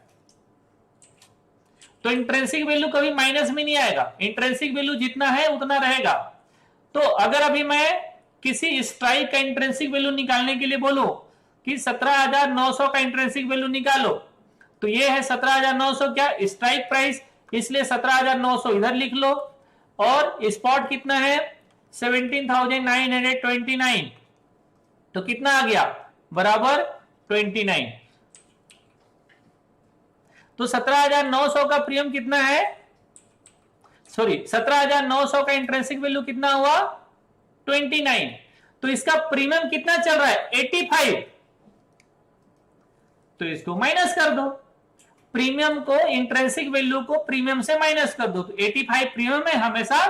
तो इंट्रिंसिक वैल्यू कभी माइनस में नहीं आएगा। इंट्रिंसिक वैल्यू जितना है उतना रहेगा। तो अगर अभी मैं किसी स्ट्राइक का इंट्रिंसिक वैल्यू निकालने के लिए बोलूं कि 17,900 का इंट्रिंसिक वैल्यू निकालो, तो ये है 17,900 क्या? स्ट्राइक प्राइस, इसलिए 17,900 इधर लिख लो। और स्पॉट कितना है? 17,929, तो कितना आ गया? बराबर 29। तो 17,900 का प्रीमियम कितना है? सॉरी, 17,900 का इंट्रिंसिक वैल्यू कितना हुआ? 29। तो इसका प्रीमियम कितना चल रहा है? 85। तो इसको माइनस कर दो, प्रीमियम को, इंट्रिंसिक वैल्यू को प्रीमियम से माइनस कर दो, तो 85 प्रीमियम है, हमेशा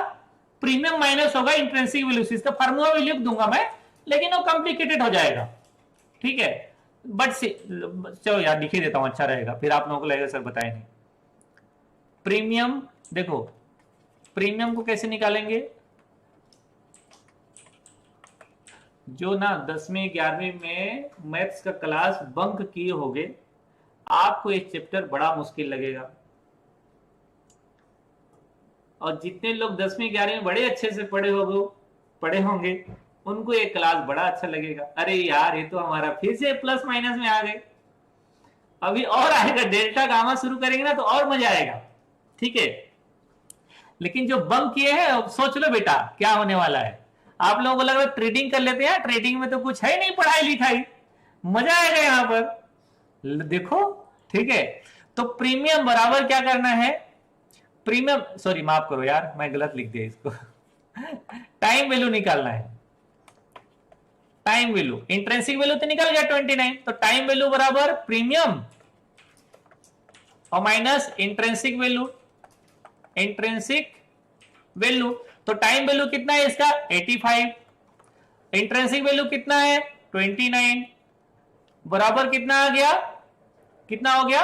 प्रीमियम माइनस होगा इंट्रिंसिक वैल्यू से। इसका फार्मूला भी लिख दूंगा मैं, लेकिन वो कॉम्प्लिकेटेड हो जाएगा, ठीक है। बट चलो यार लिख ही देता हूं, अच्छा रहेगा, फिर आप लोगों को लगेगा सर बताए नहीं। प्रीमियम, देखो प्रीमियम को कैसे निकालेंगे, जो ना 10वीं 11वीं में मैथ्स का क्लास बंक किए होगे, आपको ये चैप्टर बड़ा मुश्किल लगेगा। और जितने लोग 10वीं 11वीं में बड़े अच्छे से पढ़े होंगे उनको ये क्लास बड़ा अच्छा लगेगा। अरे यार ये तो हमारा फिर से प्लस माइनस में आ गए, अभी और आएगा, डेल्टा गामा शुरू करेंगे ना तो और मजा आएगा, ठीक है। लेकिन जो बंक किए हैं सोच लो बेटा क्या होने वाला है। आप लोगों को लग रहा है ट्रेडिंग कर लेते हैं, ट्रेडिंग में तो कुछ है नहीं पढ़ाई लिखाई, मजा आएगा यहां पर, देखो, ठीक है। तो प्रीमियम बराबर क्या करना है, प्रीमियम, सॉरी माफ करो यार मैं गलत लिख दिया इसको टाइम वैल्यू निकालना है, टाइम वैल्यू, इंट्रिंसिक वैल्यू तो निकल गया 29, तो टाइम वैल्यू बराबर प्रीमियम और minus intrinsic value, intrinsic value. तो टाइम वैल्यू कितना है इसका 85, इंट्रिंसिक वैल्यू कितना है 29, बराबर कितना आ गया, कितना हो गया,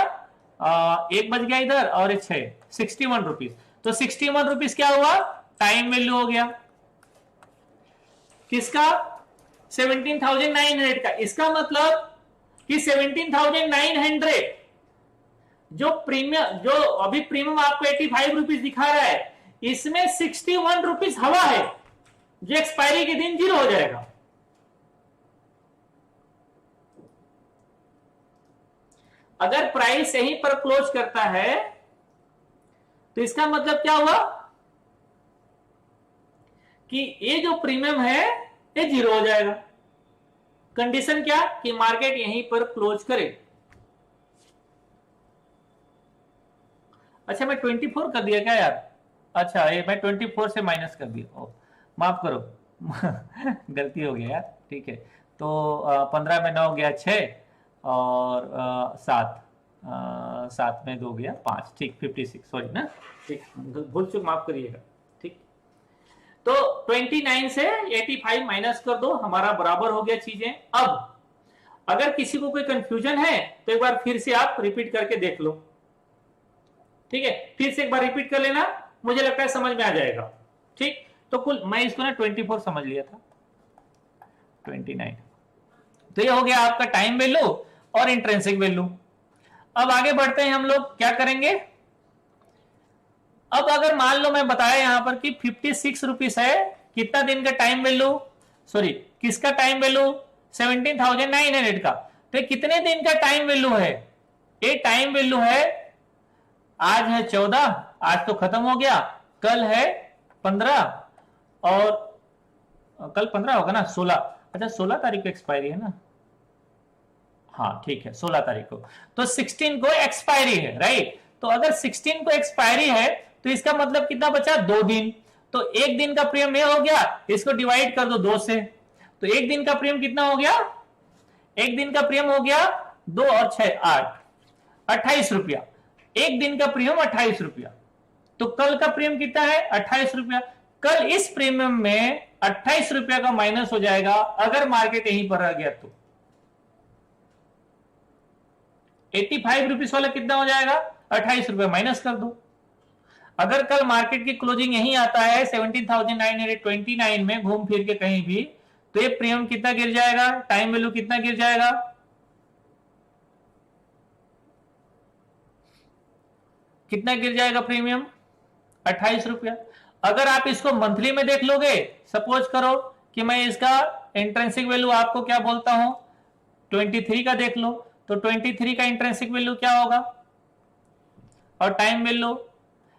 एक बच गया इधर और 6, 61 रुपीज। तो 61 रुपीज क्या हुआ, टाइम वैल्यू हो गया किसका, 17,900 का। इसका मतलब कि 17,900 जो प्रीमियम, जो अभी प्रीमियम आपको 85 रुपीज दिखा रहा है, इसमें 61 रुपीज हवा है जो एक्सपायरी के दिन 0 हो जाएगा। अगर प्राइस यहीं पर क्लोज करता है तो इसका मतलब क्या हुआ कि ये जो प्रीमियम है ये 0 हो जाएगा। कंडीशन क्या कि मार्केट यहीं पर क्लोज करे। अच्छा मैं 24 कर दिया क्या यार, अच्छा ये मैं 24 से माइनस कर दिया, माफ करो गलती हो गया यार, ठीक है। तो 15 में 9 गया 6 और 7 में 2 गया 5, ठीक 56, सॉरी ना, ठीक भूल चूक माफ करिएगा, ठीक। तो 29 से 85 माइनस कर दो, हमारा बराबर हो गया चीजें। अब अगर किसी को कोई कंफ्यूजन है तो एक बार फिर से आप रिपीट करके देख लो, ठीक है, फिर से एक बार रिपीट कर लेना, मुझे लगता है समझ में आ जाएगा, ठीक। तो कुल मैं इसको ना 24 समझ लिया था, 29। तो ये हो गया आपका टाइम वैल्यू और इंट्रिंसिक वैल्यू। अब आगे बढ़ते हैं हम लोग, क्या करेंगे। अब अगर मान लो मैं बताया यहां पर कि 56 रुपीज है, कितना दिन का टाइम वैल्यू, सॉरी किसका टाइम वैल्यू 17,900 का, तो कितने दिन का टाइम वैल्यू है, ये टाइम वैल्यू है, आज है 14, आज तो खत्म हो गया, कल है 15 और कल 15 होगा ना 16, अच्छा 16 तारीख को एक्सपायरी है ना, हाँ ठीक है 16 तारीख को, तो 16 को एक्सपायरी है, राइट। तो अगर 16 को एक्सपायरी है तो इसका मतलब कितना बचा 2 दिन, तो एक दिन का प्रीमियम ये हो गया, इसको डिवाइड कर दो 2 से, तो एक दिन का प्रीमियम कितना हो गया, एक दिन का प्रीमियम हो गया 2 और 6 8, 28 रुपया, एक दिन का प्रीमियम 28 रुपया। तो कल का प्रीमियम कितना है 28 रुपया, कल इस प्रीमियम में 28 रुपया का माइनस हो जाएगा अगर मार्केट यहीं पर रह गया तो 85 रुपीज वाला कितना हो जाएगा 28 रुपया माइनस कर दो। अगर कल मार्केट की क्लोजिंग यहीं आता है 17,929 में घूम फिर के कहीं भी, तो ये प्रीमियम कितना गिर जाएगा, टाइम वैल्यू कितना गिर जाएगा, कितना गिर जाएगा प्रीमियम 28 रुपया। अगर आप इसको मंथली में देख लोगे, सपोज करो कि मैं इसका इंट्रिंसिक वैल्यू आपको क्या बोलता हूं 23 का देख लो, तो 23 का इंट्रिंसिक वैल्यू क्या होगा और टाइम वैल्यू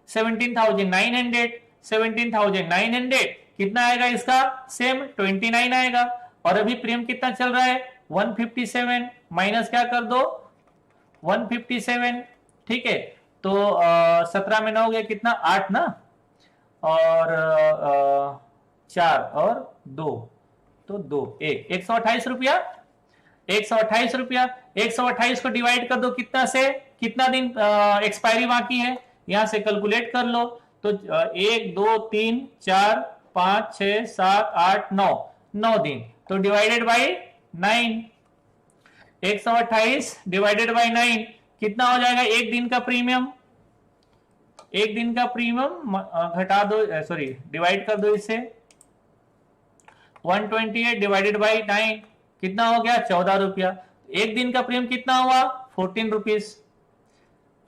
17,900, 17,900 कितना आएगा इसका सेम 29 आएगा, और अभी प्रीमियम कितना चल रहा है 157, माइनस क्या कर दो 157, ठीक है। तो 17 में 9 हो गया कितना 8 ना, और 4 और 2 तो 2 1 128 रुपया, 128 रुपया, 128 को डिवाइड कर दो कितना से, कितना दिन एक्सपायरी बाकी है, यहां से कैलकुलेट कर लो, तो 1 2 3 4 5 6 7 8 9, 9 दिन, तो डिवाइडेड बाई 9, 128 डिवाइडेड बाई 9 कितना हो जाएगा? एक दिन का प्रीमियम, एक दिन का प्रीमियम घटा दो, सॉरी डिवाइड कर दो इससे, 128 डिवाइडेड बाई 9 कितना हो गया? 14 रुपया। एक दिन का प्रीमियम कितना हुआ? 14 रुपीज।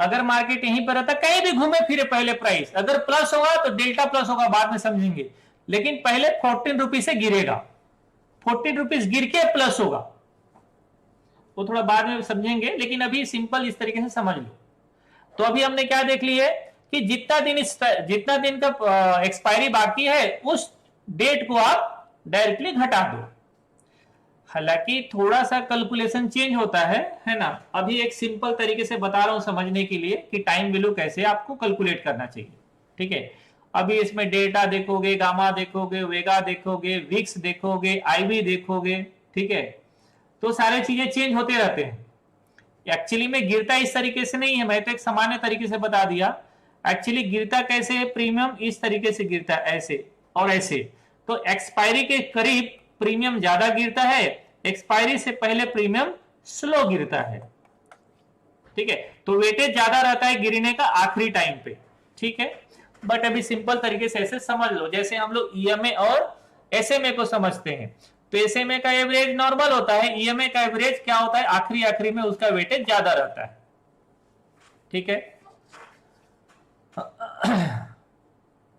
अगर मार्केट यहीं पर रहता, कहीं भी घूमे फिरे पहले प्राइस अगर प्लस होगा तो डेल्टा प्लस होगा, बाद में समझेंगे, लेकिन पहले 14 रुपीज से गिरेगा, 14 रुपीज गिर के प्लस होगा, वो थोड़ा बाद में समझेंगे, लेकिन अभी सिंपल इस तरीके से समझ लो। तो अभी हमने क्या देख लिया है कि जितना दिन का एक्सपायरी बाकी है उस डेट को आप डायरेक्टली घटा दो। हालांकि थोड़ा सा कैलकुलेशन चेंज होता है ना। अभी एक सिंपल तरीके से बता रहा हूं समझने के लिए कि टाइम वैल्यू कैसे आपको कैलकुलेट करना चाहिए, ठीक है। अभी इसमें डेल्टा देखोगे, गामा देखोगे, वेगा देखोगे, विक्स देखोगे, आईवी देखोगे, ठीक है, तो सारे चीजें चेंज होते रहते हैं। एक्चुअली में गिरता इस तरीके से नहीं है, मैं तो एक सामान्य तरीके से बता दिया। एक्चुअली गिरता कैसे है? प्रीमियम इस तरीके से गिरता है, ऐसे और ऐसे। तो एक्सपायरी के करीब प्रीमियम ज्यादा गिरता है, एक्सपायरी से पहले प्रीमियम स्लो गिरता है, ठीक है। तो वेटेज ज्यादा रहता है गिरने का आखिरी टाइम पे, ठीक है। बट अभी सिंपल तरीके से ऐसे समझ लो, जैसे हम लोग ईएमए और एसएमए को समझते हैं, तो एसएमए का एवरेज नॉर्मल होता है, ईएमए का एवरेज क्या होता है? आखिरी में उसका वेटेज ज्यादा रहता है, ठीक है,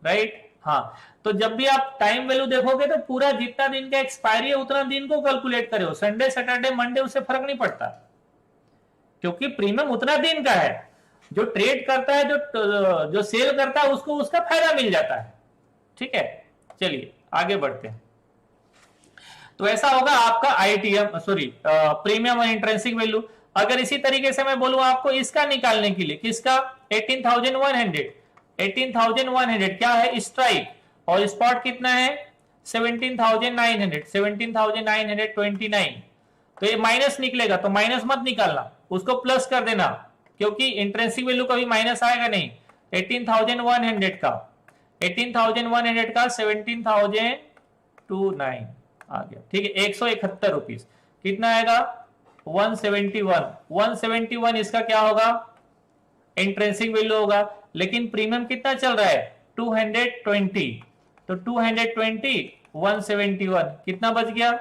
राइट। हाँ, तो जब भी आप टाइम वैल्यू देखोगे तो पूरा जितना दिन का एक्सपायरी है उतना दिन को कैलकुलेट करो, संडे सैटरडे मंडे उससे फर्क नहीं पड़ता, क्योंकि प्रीमियम उतना दिन का है। जो ट्रेड करता है, जो सेल करता है, उसको उसका फायदा मिल जाता है, ठीक है। चलिए आगे बढ़ते हैं। तो ऐसा होगा आपका आईटीएम, सॉरी प्रीमियम और इंट्रिंसिक वैल्यू। अगर इसी तरीके से मैं बोलूं आपको इसका निकालने के लिए, किसका? 18,100, 18,100 क्या है? स्ट्राइक, और स्पॉट कितना है? 17,900, 17,929। तो ये माइनस निकलेगा, तो माइनस मत निकालना, उसको प्लस कर देना, क्योंकि इंट्रिंसिक वैल्यू कभी माइनस आएगा नहीं। 18,100 का 17,029 आ गया, ठीक है। 171 रुपीज कितना आएगा? 171, 171 इसका क्या होगा? इंट्रिंसिक वैल्यू होगा। लेकिन प्रीमियम कितना चल रहा है? 220, तो 220 171 कितना बच गया?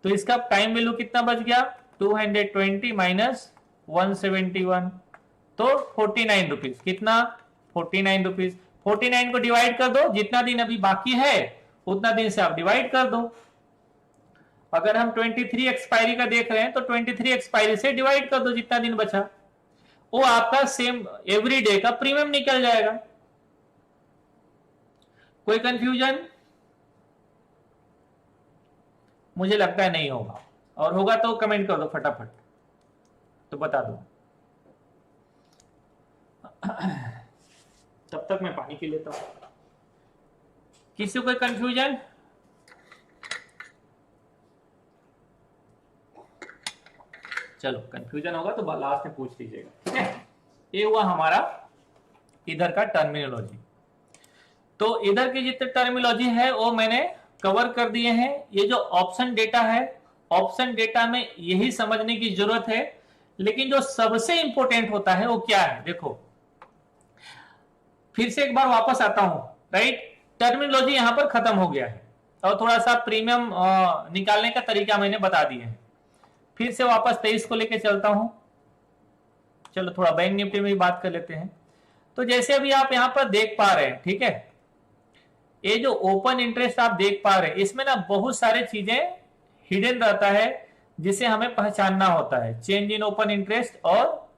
तो इसका टाइम वैल्यू कितना बच गया? 220 माइनस 171, तो 49 रुपीज। कितना? 49 रुपीज। 49 को डिवाइड कर दो, जितना दिन अभी बाकी है उतना दिन से आप डिवाइड कर दो। अगर हम 23 एक्सपायरी का देख रहे हैं तो 23 एक्सपायरी से डिवाइड कर दो, जितना दिन बचा, वो आपका सेम एवरी डे का प्रीमियम निकल जाएगा। कोई कंफ्यूजन? मुझे लगता है नहीं होगा, और होगा तो कमेंट कर दो फटाफट, तो बता दो। तब तक मैं पानी पी लेता हूं। किसी को कोई कंफ्यूजन? चलो कंफ्यूजन होगा तो लास्ट में पूछ लीजिएगा, ठीक है। ये हुआ हमारा इधर का टर्मिनोलॉजी। तो इधर की जितने टर्मिनोलॉजी है वो मैंने कवर कर दिए हैं। ये जो ऑप्शन डेटा है, ऑप्शन डेटा में यही समझने की जरूरत है, लेकिन जो सबसे इंपॉर्टेंट होता है वो क्या है? देखो फिर से एक बार वापस आता हूं, राइट। टर्मिनोलॉजी यहां पर खत्म हो गया है, और थोड़ा सा प्रीमियम निकालने का तरीका मैंने बता दिया है। फिर से वापस 23 को लेके चलता हूं। चलो थोड़ा बैंक निफ्टी में भी बात कर लेते हैं। तो जैसे अभी आप यहां पर देख पा रहे हैं, ठीक है, ये जो ओपन इंटरेस्ट आप देख पा रहे हैं, इसमें ना बहुत सारे चीजें हिडन रहता है जिसे हमें पहचानना होता है। चेंज इन ओपन इंटरेस्ट और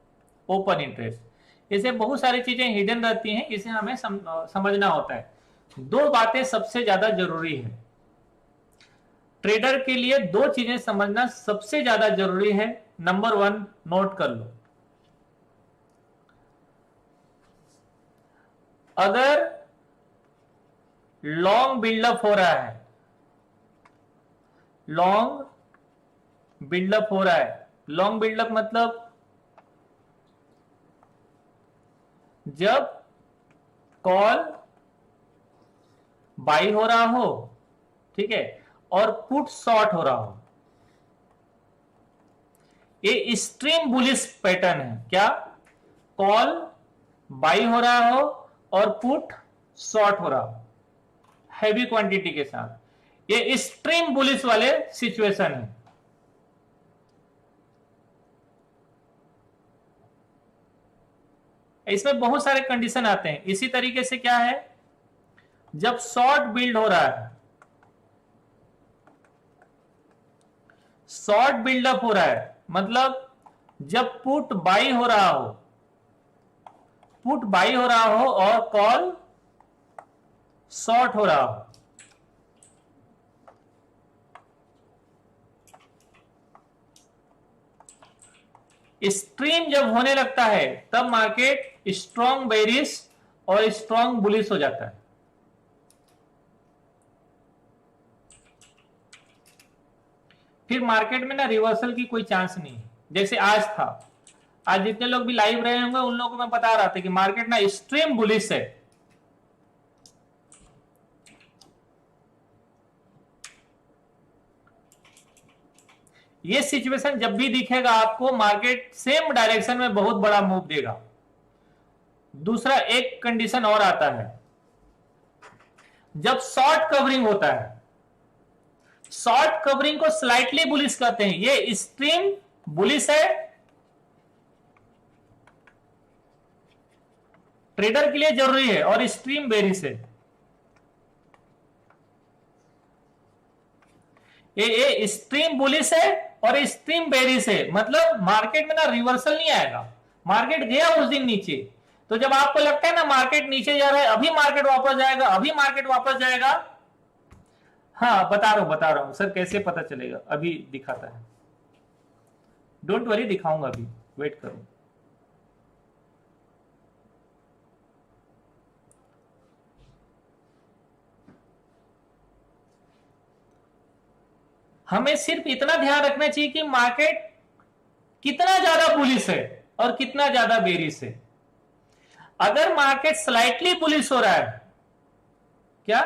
ओपन इंटरेस्ट, इसे बहुत सारी चीजें हिडन रहती हैं, इसे हमें समझना होता है। दो बातें सबसे ज्यादा जरूरी है ट्रेडर के लिए, दो चीजें समझना सबसे ज्यादा जरूरी है। नंबर 1 नोट कर लो, अगर लॉन्ग बिल्डअप हो रहा है, लॉन्ग बिल्डअप हो रहा है, लॉन्ग बिल्डअप मतलब जब कॉल बाई हो रहा हो, ठीक है, और पुट शॉर्ट हो रहा हो, ये स्ट्रीम बुलिश पैटर्न है। क्या? कॉल बाई हो रहा हो और पुट शॉर्ट हो रहा हो हैवी क्वांटिटी के साथ, ये स्ट्रीम बुलिश वाले सिचुएशन है। इसमें बहुत सारे कंडीशन आते हैं। इसी तरीके से क्या है, जब शॉर्ट बिल्ड हो रहा है, शॉर्ट बिल्डअप हो रहा है, मतलब जब पुट बाई हो रहा हो, पुट बाई हो रहा हो और कॉल शॉर्ट हो रहा हो, स्ट्रीम जब होने लगता है तब मार्केट स्ट्रॉन्ग बेरिश और स्ट्रॉन्ग बुलिश हो जाता है। फिर मार्केट में ना रिवर्सल की कोई चांस नहीं है। जैसे आज था, आज जितने लोग भी लाइव रहे होंगे उन लोगों को मैं बता रहा था कि मार्केट ना एक्सट्रीम बुलिश है। ये सिचुएशन जब भी दिखेगा आपको, मार्केट सेम डायरेक्शन में बहुत बड़ा मूव देगा। दूसरा एक कंडीशन और आता है, जब शॉर्ट कवरिंग होता है, शॉर्ट कवरिंग को स्लाइटली बुलिश कहते हैं। ये एक्सट्रीम बुलिश है, ट्रेडर के लिए जरूरी है, और एक्सट्रीम बेरिश है। ये एक्सट्रीम बुलिश है और एक्सट्रीम बेरिश है, मतलब मार्केट में ना रिवर्सल नहीं आएगा। मार्केट गया उस दिन नीचे, तो जब आपको लगता है ना मार्केट नीचे जा रहा है, अभी मार्केट वापस जाएगा, अभी मार्केट वापस जाएगा, हाँ बता रहा हूं सर, कैसे पता चलेगा, अभी दिखाता है, डोंट वरी, दिखाऊंगा, अभी वेट करो। हमें सिर्फ इतना ध्यान रखना चाहिए कि मार्केट कितना ज्यादा बुलिश है और कितना ज्यादा बेरिश है। अगर मार्केट स्लाइटली बुलिश हो रहा है, क्या?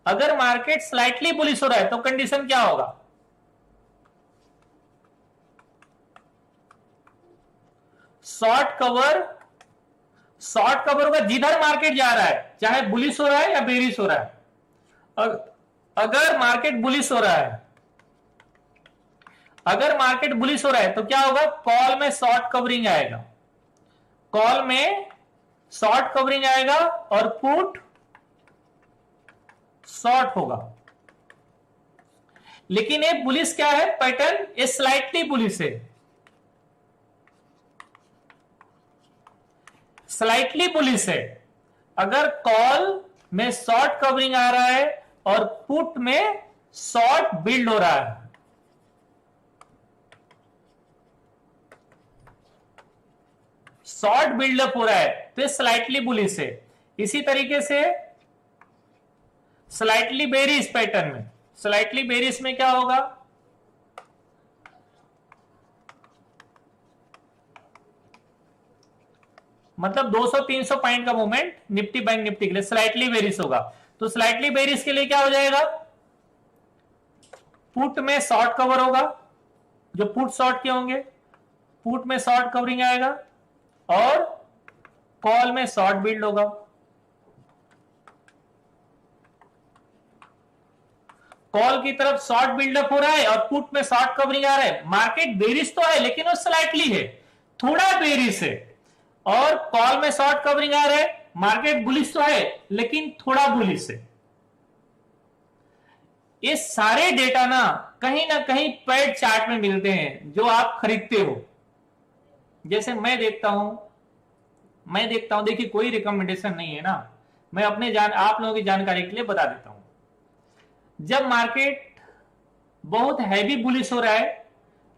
अगर मार्केट स्लाइटली बुलिश हो रहा है तो कंडीशन क्या होगा? शॉर्ट कवर होगा जिधर मार्केट जा रहा है, चाहे बुलिश हो रहा है या बेरिश हो रहा है। अगर मार्केट बुलिश हो रहा है, अगर मार्केट बुलिश हो रहा है तो क्या होगा? कॉल में शॉर्ट कवरिंग आएगा, कॉल में शॉर्ट कवरिंग आएगा और पुट शॉर्ट होगा। लेकिन ये बुलिश क्या है पैटर्न? ये स्लाइटली बुलिश है, स्लाइटली बुलिश है। अगर कॉल में शॉर्ट कवरिंग आ रहा है और पुट में शॉर्ट बिल्ड हो रहा है, शॉर्ट बिल्डअप हो रहा है, तो ये स्लाइटली बुलिश है। इसी तरीके से स्लाइटली बेरिश पैटर्न में, स्लाइटली बेरिश में क्या होगा? मतलब 200-300 पॉइंट का मूवमेंट निफ्टी बैंक निफ्टी के लिए स्लाइटली बेरिश होगा। तो स्लाइटली बेरिश के लिए क्या हो जाएगा? पुट में शॉर्ट कवर होगा, जो पुट शॉर्ट के होंगे, पुट में शॉर्ट कवरिंग आएगा और कॉल में शॉर्ट बिल्ड होगा। कॉल की तरफ शॉर्ट बिल्डअप हो रहा है और पुट में शॉर्ट कवरिंग आ रहा है। मार्केट बेरिश तो है लेकिन वो स्लाइटली है, थोड़ा बेरिश है, और कॉल में शॉर्ट कवरिंग आ रहा है। मार्केट बुलिश तो है लेकिन थोड़ा बुलिश है। ये सारे डेटा ना कहीं पेड चार्ट में मिलते हैं जो आप खरीदते हो। जैसे मैं देखता हूं, देखिए कोई रिकमेंडेशन नहीं है ना, मैं अपने आप लोगों की जानकारी के लिए बता देता हूं। जब मार्केट बहुत हैवी बुलिश हो रहा है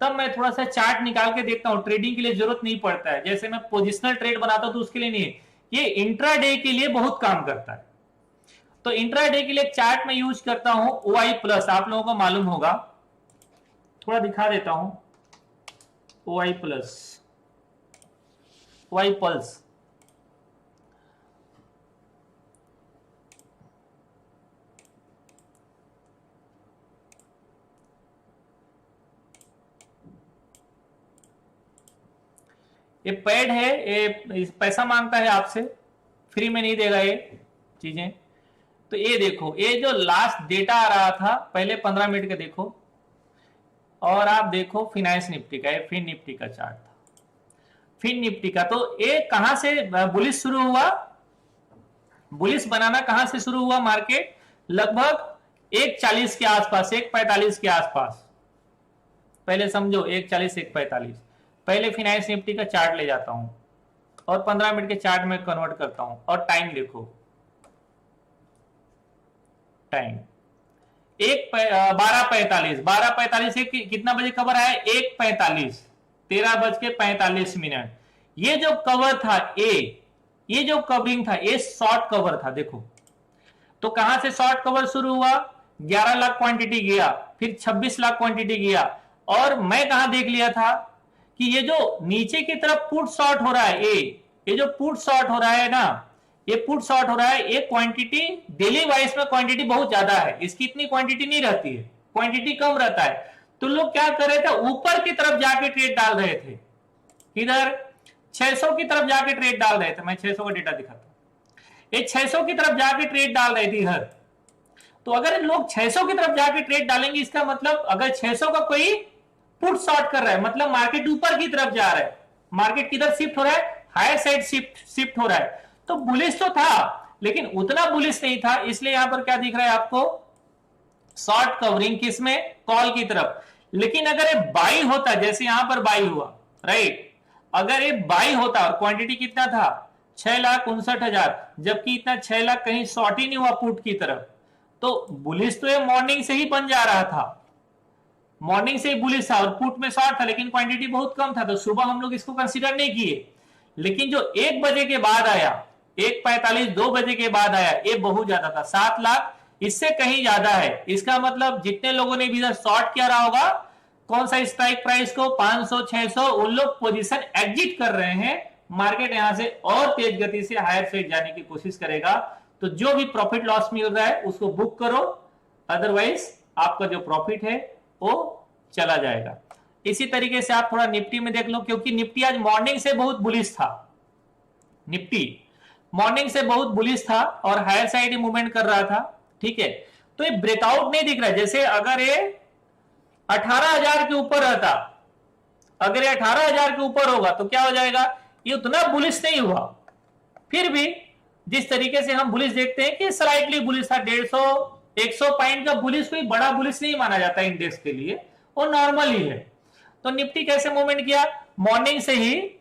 तब मैं थोड़ा सा चार्ट निकाल के देखता हूं। ट्रेडिंग के लिए जरूरत नहीं पड़ता है, जैसे मैं पोजिशनल ट्रेड बनाता हूं तो उसके लिए नहीं, ये इंट्राडे के लिए बहुत काम करता है। तो इंट्राडे के लिए चार्ट में यूज करता हूं OI प्लस, आप लोगों को मालूम होगा, थोड़ा दिखा देता हूं। OI प्लस, OI पल्स, ये पेड है, ये पैसा मांगता है आपसे, फ्री में नहीं देगा ये चीजें। तो ये देखो, ये जो लास्ट डेटा आ रहा था पहले 15 मिनट का देखो, और आप देखो फिनांस निफ्टी का, ये फिन निफ्टी का चार्ट था, फिन निफ्टी का। तो ये कहां से बुलिश शुरू हुआ, बुलिश बनाना कहां से शुरू हुआ मार्केट, लगभग 1.40 के आसपास, 1.45 के आसपास। पहले समझो 1.40 1.45। पहले फिनांस निफ्टी का चार्ट ले जाता हूं और 15 मिनट के चार्ट में कन्वर्ट करता हूं, और टाइम देखो, टाइम 12:45 से कितना बजे कवर आया, 1:45, 13:45। ये जो कवर था ये जो कवरिंग था, ये शॉर्ट कवर था देखो। तो कहां से शॉर्ट कवर शुरू हुआ, 11 लाख क्वांटिटी गया, फिर 26 लाख क्वांटिटी गया, और मैं कहां देख लिया था कि ये जो नीचे की तरफ पुट शॉर्ट हो रहा है, ये जो पुट शॉर्ट हो रहा है ना, ये पुट शॉर्ट हो रहा है, ये क्वांटिटी डेली वाइज में क्वांटिटी बहुत ज्यादा है, इसकी इतनी क्वांटिटी नहीं रहती है, क्वांटिटी कम रहता है। तो लोग क्या कर रहे थे, ऊपर की तरफ जाके ट्रेड डाल रहे थे, इधर 600 की तरफ जाके ट्रेड डाल रहे थे। मैं 600 का डेटा दिखाता हूं, ये 600 की तरफ जाके ट्रेड डाल रहे थे इधर। तो अगर लोग 600 की तरफ जाके ट्रेड डालेंगे, इसका मतलब अगर 600 का कोई पुट शॉर्ट कर रहा है, मतलब मार्केट ऊपर की तरफ जा रहा है, मार्केट किधर शिफ्ट हो रहा है, हायर साइड शिफ्ट हो रहा है। तो बुलिश तो था, लेकिन उतना बुलिश नहीं था, इसलिए यहां पर क्या दिख रहा है आपको, शॉर्ट कवरिंग किसमें, कॉल की तरफ। लेकिन अगर ये बाई होता, जैसे यहां पर बाई हुआ, राइट, अगर ये बाई होता और क्वांटिटी कितना था, 6,59,000, जबकि इतना 6 लाख कहीं शॉर्ट ही नहीं हुआ पुट की तरफ, तो बुलिश तो ये मॉर्निंग से ही बन जा रहा था, मॉर्निंग से ही बुलिश था और पुट में शॉर्ट था, लेकिन क्वांटिटी बहुत कम था, तो सुबह हम लोग इसको कंसीडर नहीं किए। लेकिन जो 1 बजे के बाद आया, 1:45 2 बजे के बाद आया, ये बहुत ज्यादा था, 7 लाख, इससे कहीं ज्यादा है। इसका मतलब जितने लोगों ने भी इधर शॉर्ट किया रहा होगा, कौन सा स्ट्राइक प्राइस को, 500 600, उन लोग पोजीशन एग्जिट कर रहे हैं। मार्केट यहां से और तेज गति से हायर साइड जाने की कोशिश करेगा, तो जो भी प्रॉफिट लॉस मिल रहा है उसको बुक करो, अदरवाइज आपका जो प्रॉफिट है वो चला जाएगा। इसी तरीके से आप थोड़ा निफ्टी में देख लो, क्योंकि निफ्टी आज मॉर्निंग से बहुत बुलिश था, निफ्टी मॉर्निंग से बहुत बुलिश था और हायर साइड ही मूवमेंट कर रहा था, ठीक है। तो ये ब्रेकआउट नहीं दिख रहा है, जैसे अगर ये 18,000 के ऊपर रहता, अगर ये 18,000 के ऊपर होगा तो क्या हो जाएगा, ये उतना बुलिश नहीं हुआ। फिर भी जिस तरीके से हम बुलिश देखते हैं कि स्लाइटली बुलिश था, 150-100 पॉइंट का बुलिश, कोई बड़ा बुलिश नहीं माना जाता इंडेक्स के लिए, वो नॉर्मल ही है। तो निफ्टी कैसे मूवमेंट किया, मॉर्निंग से ही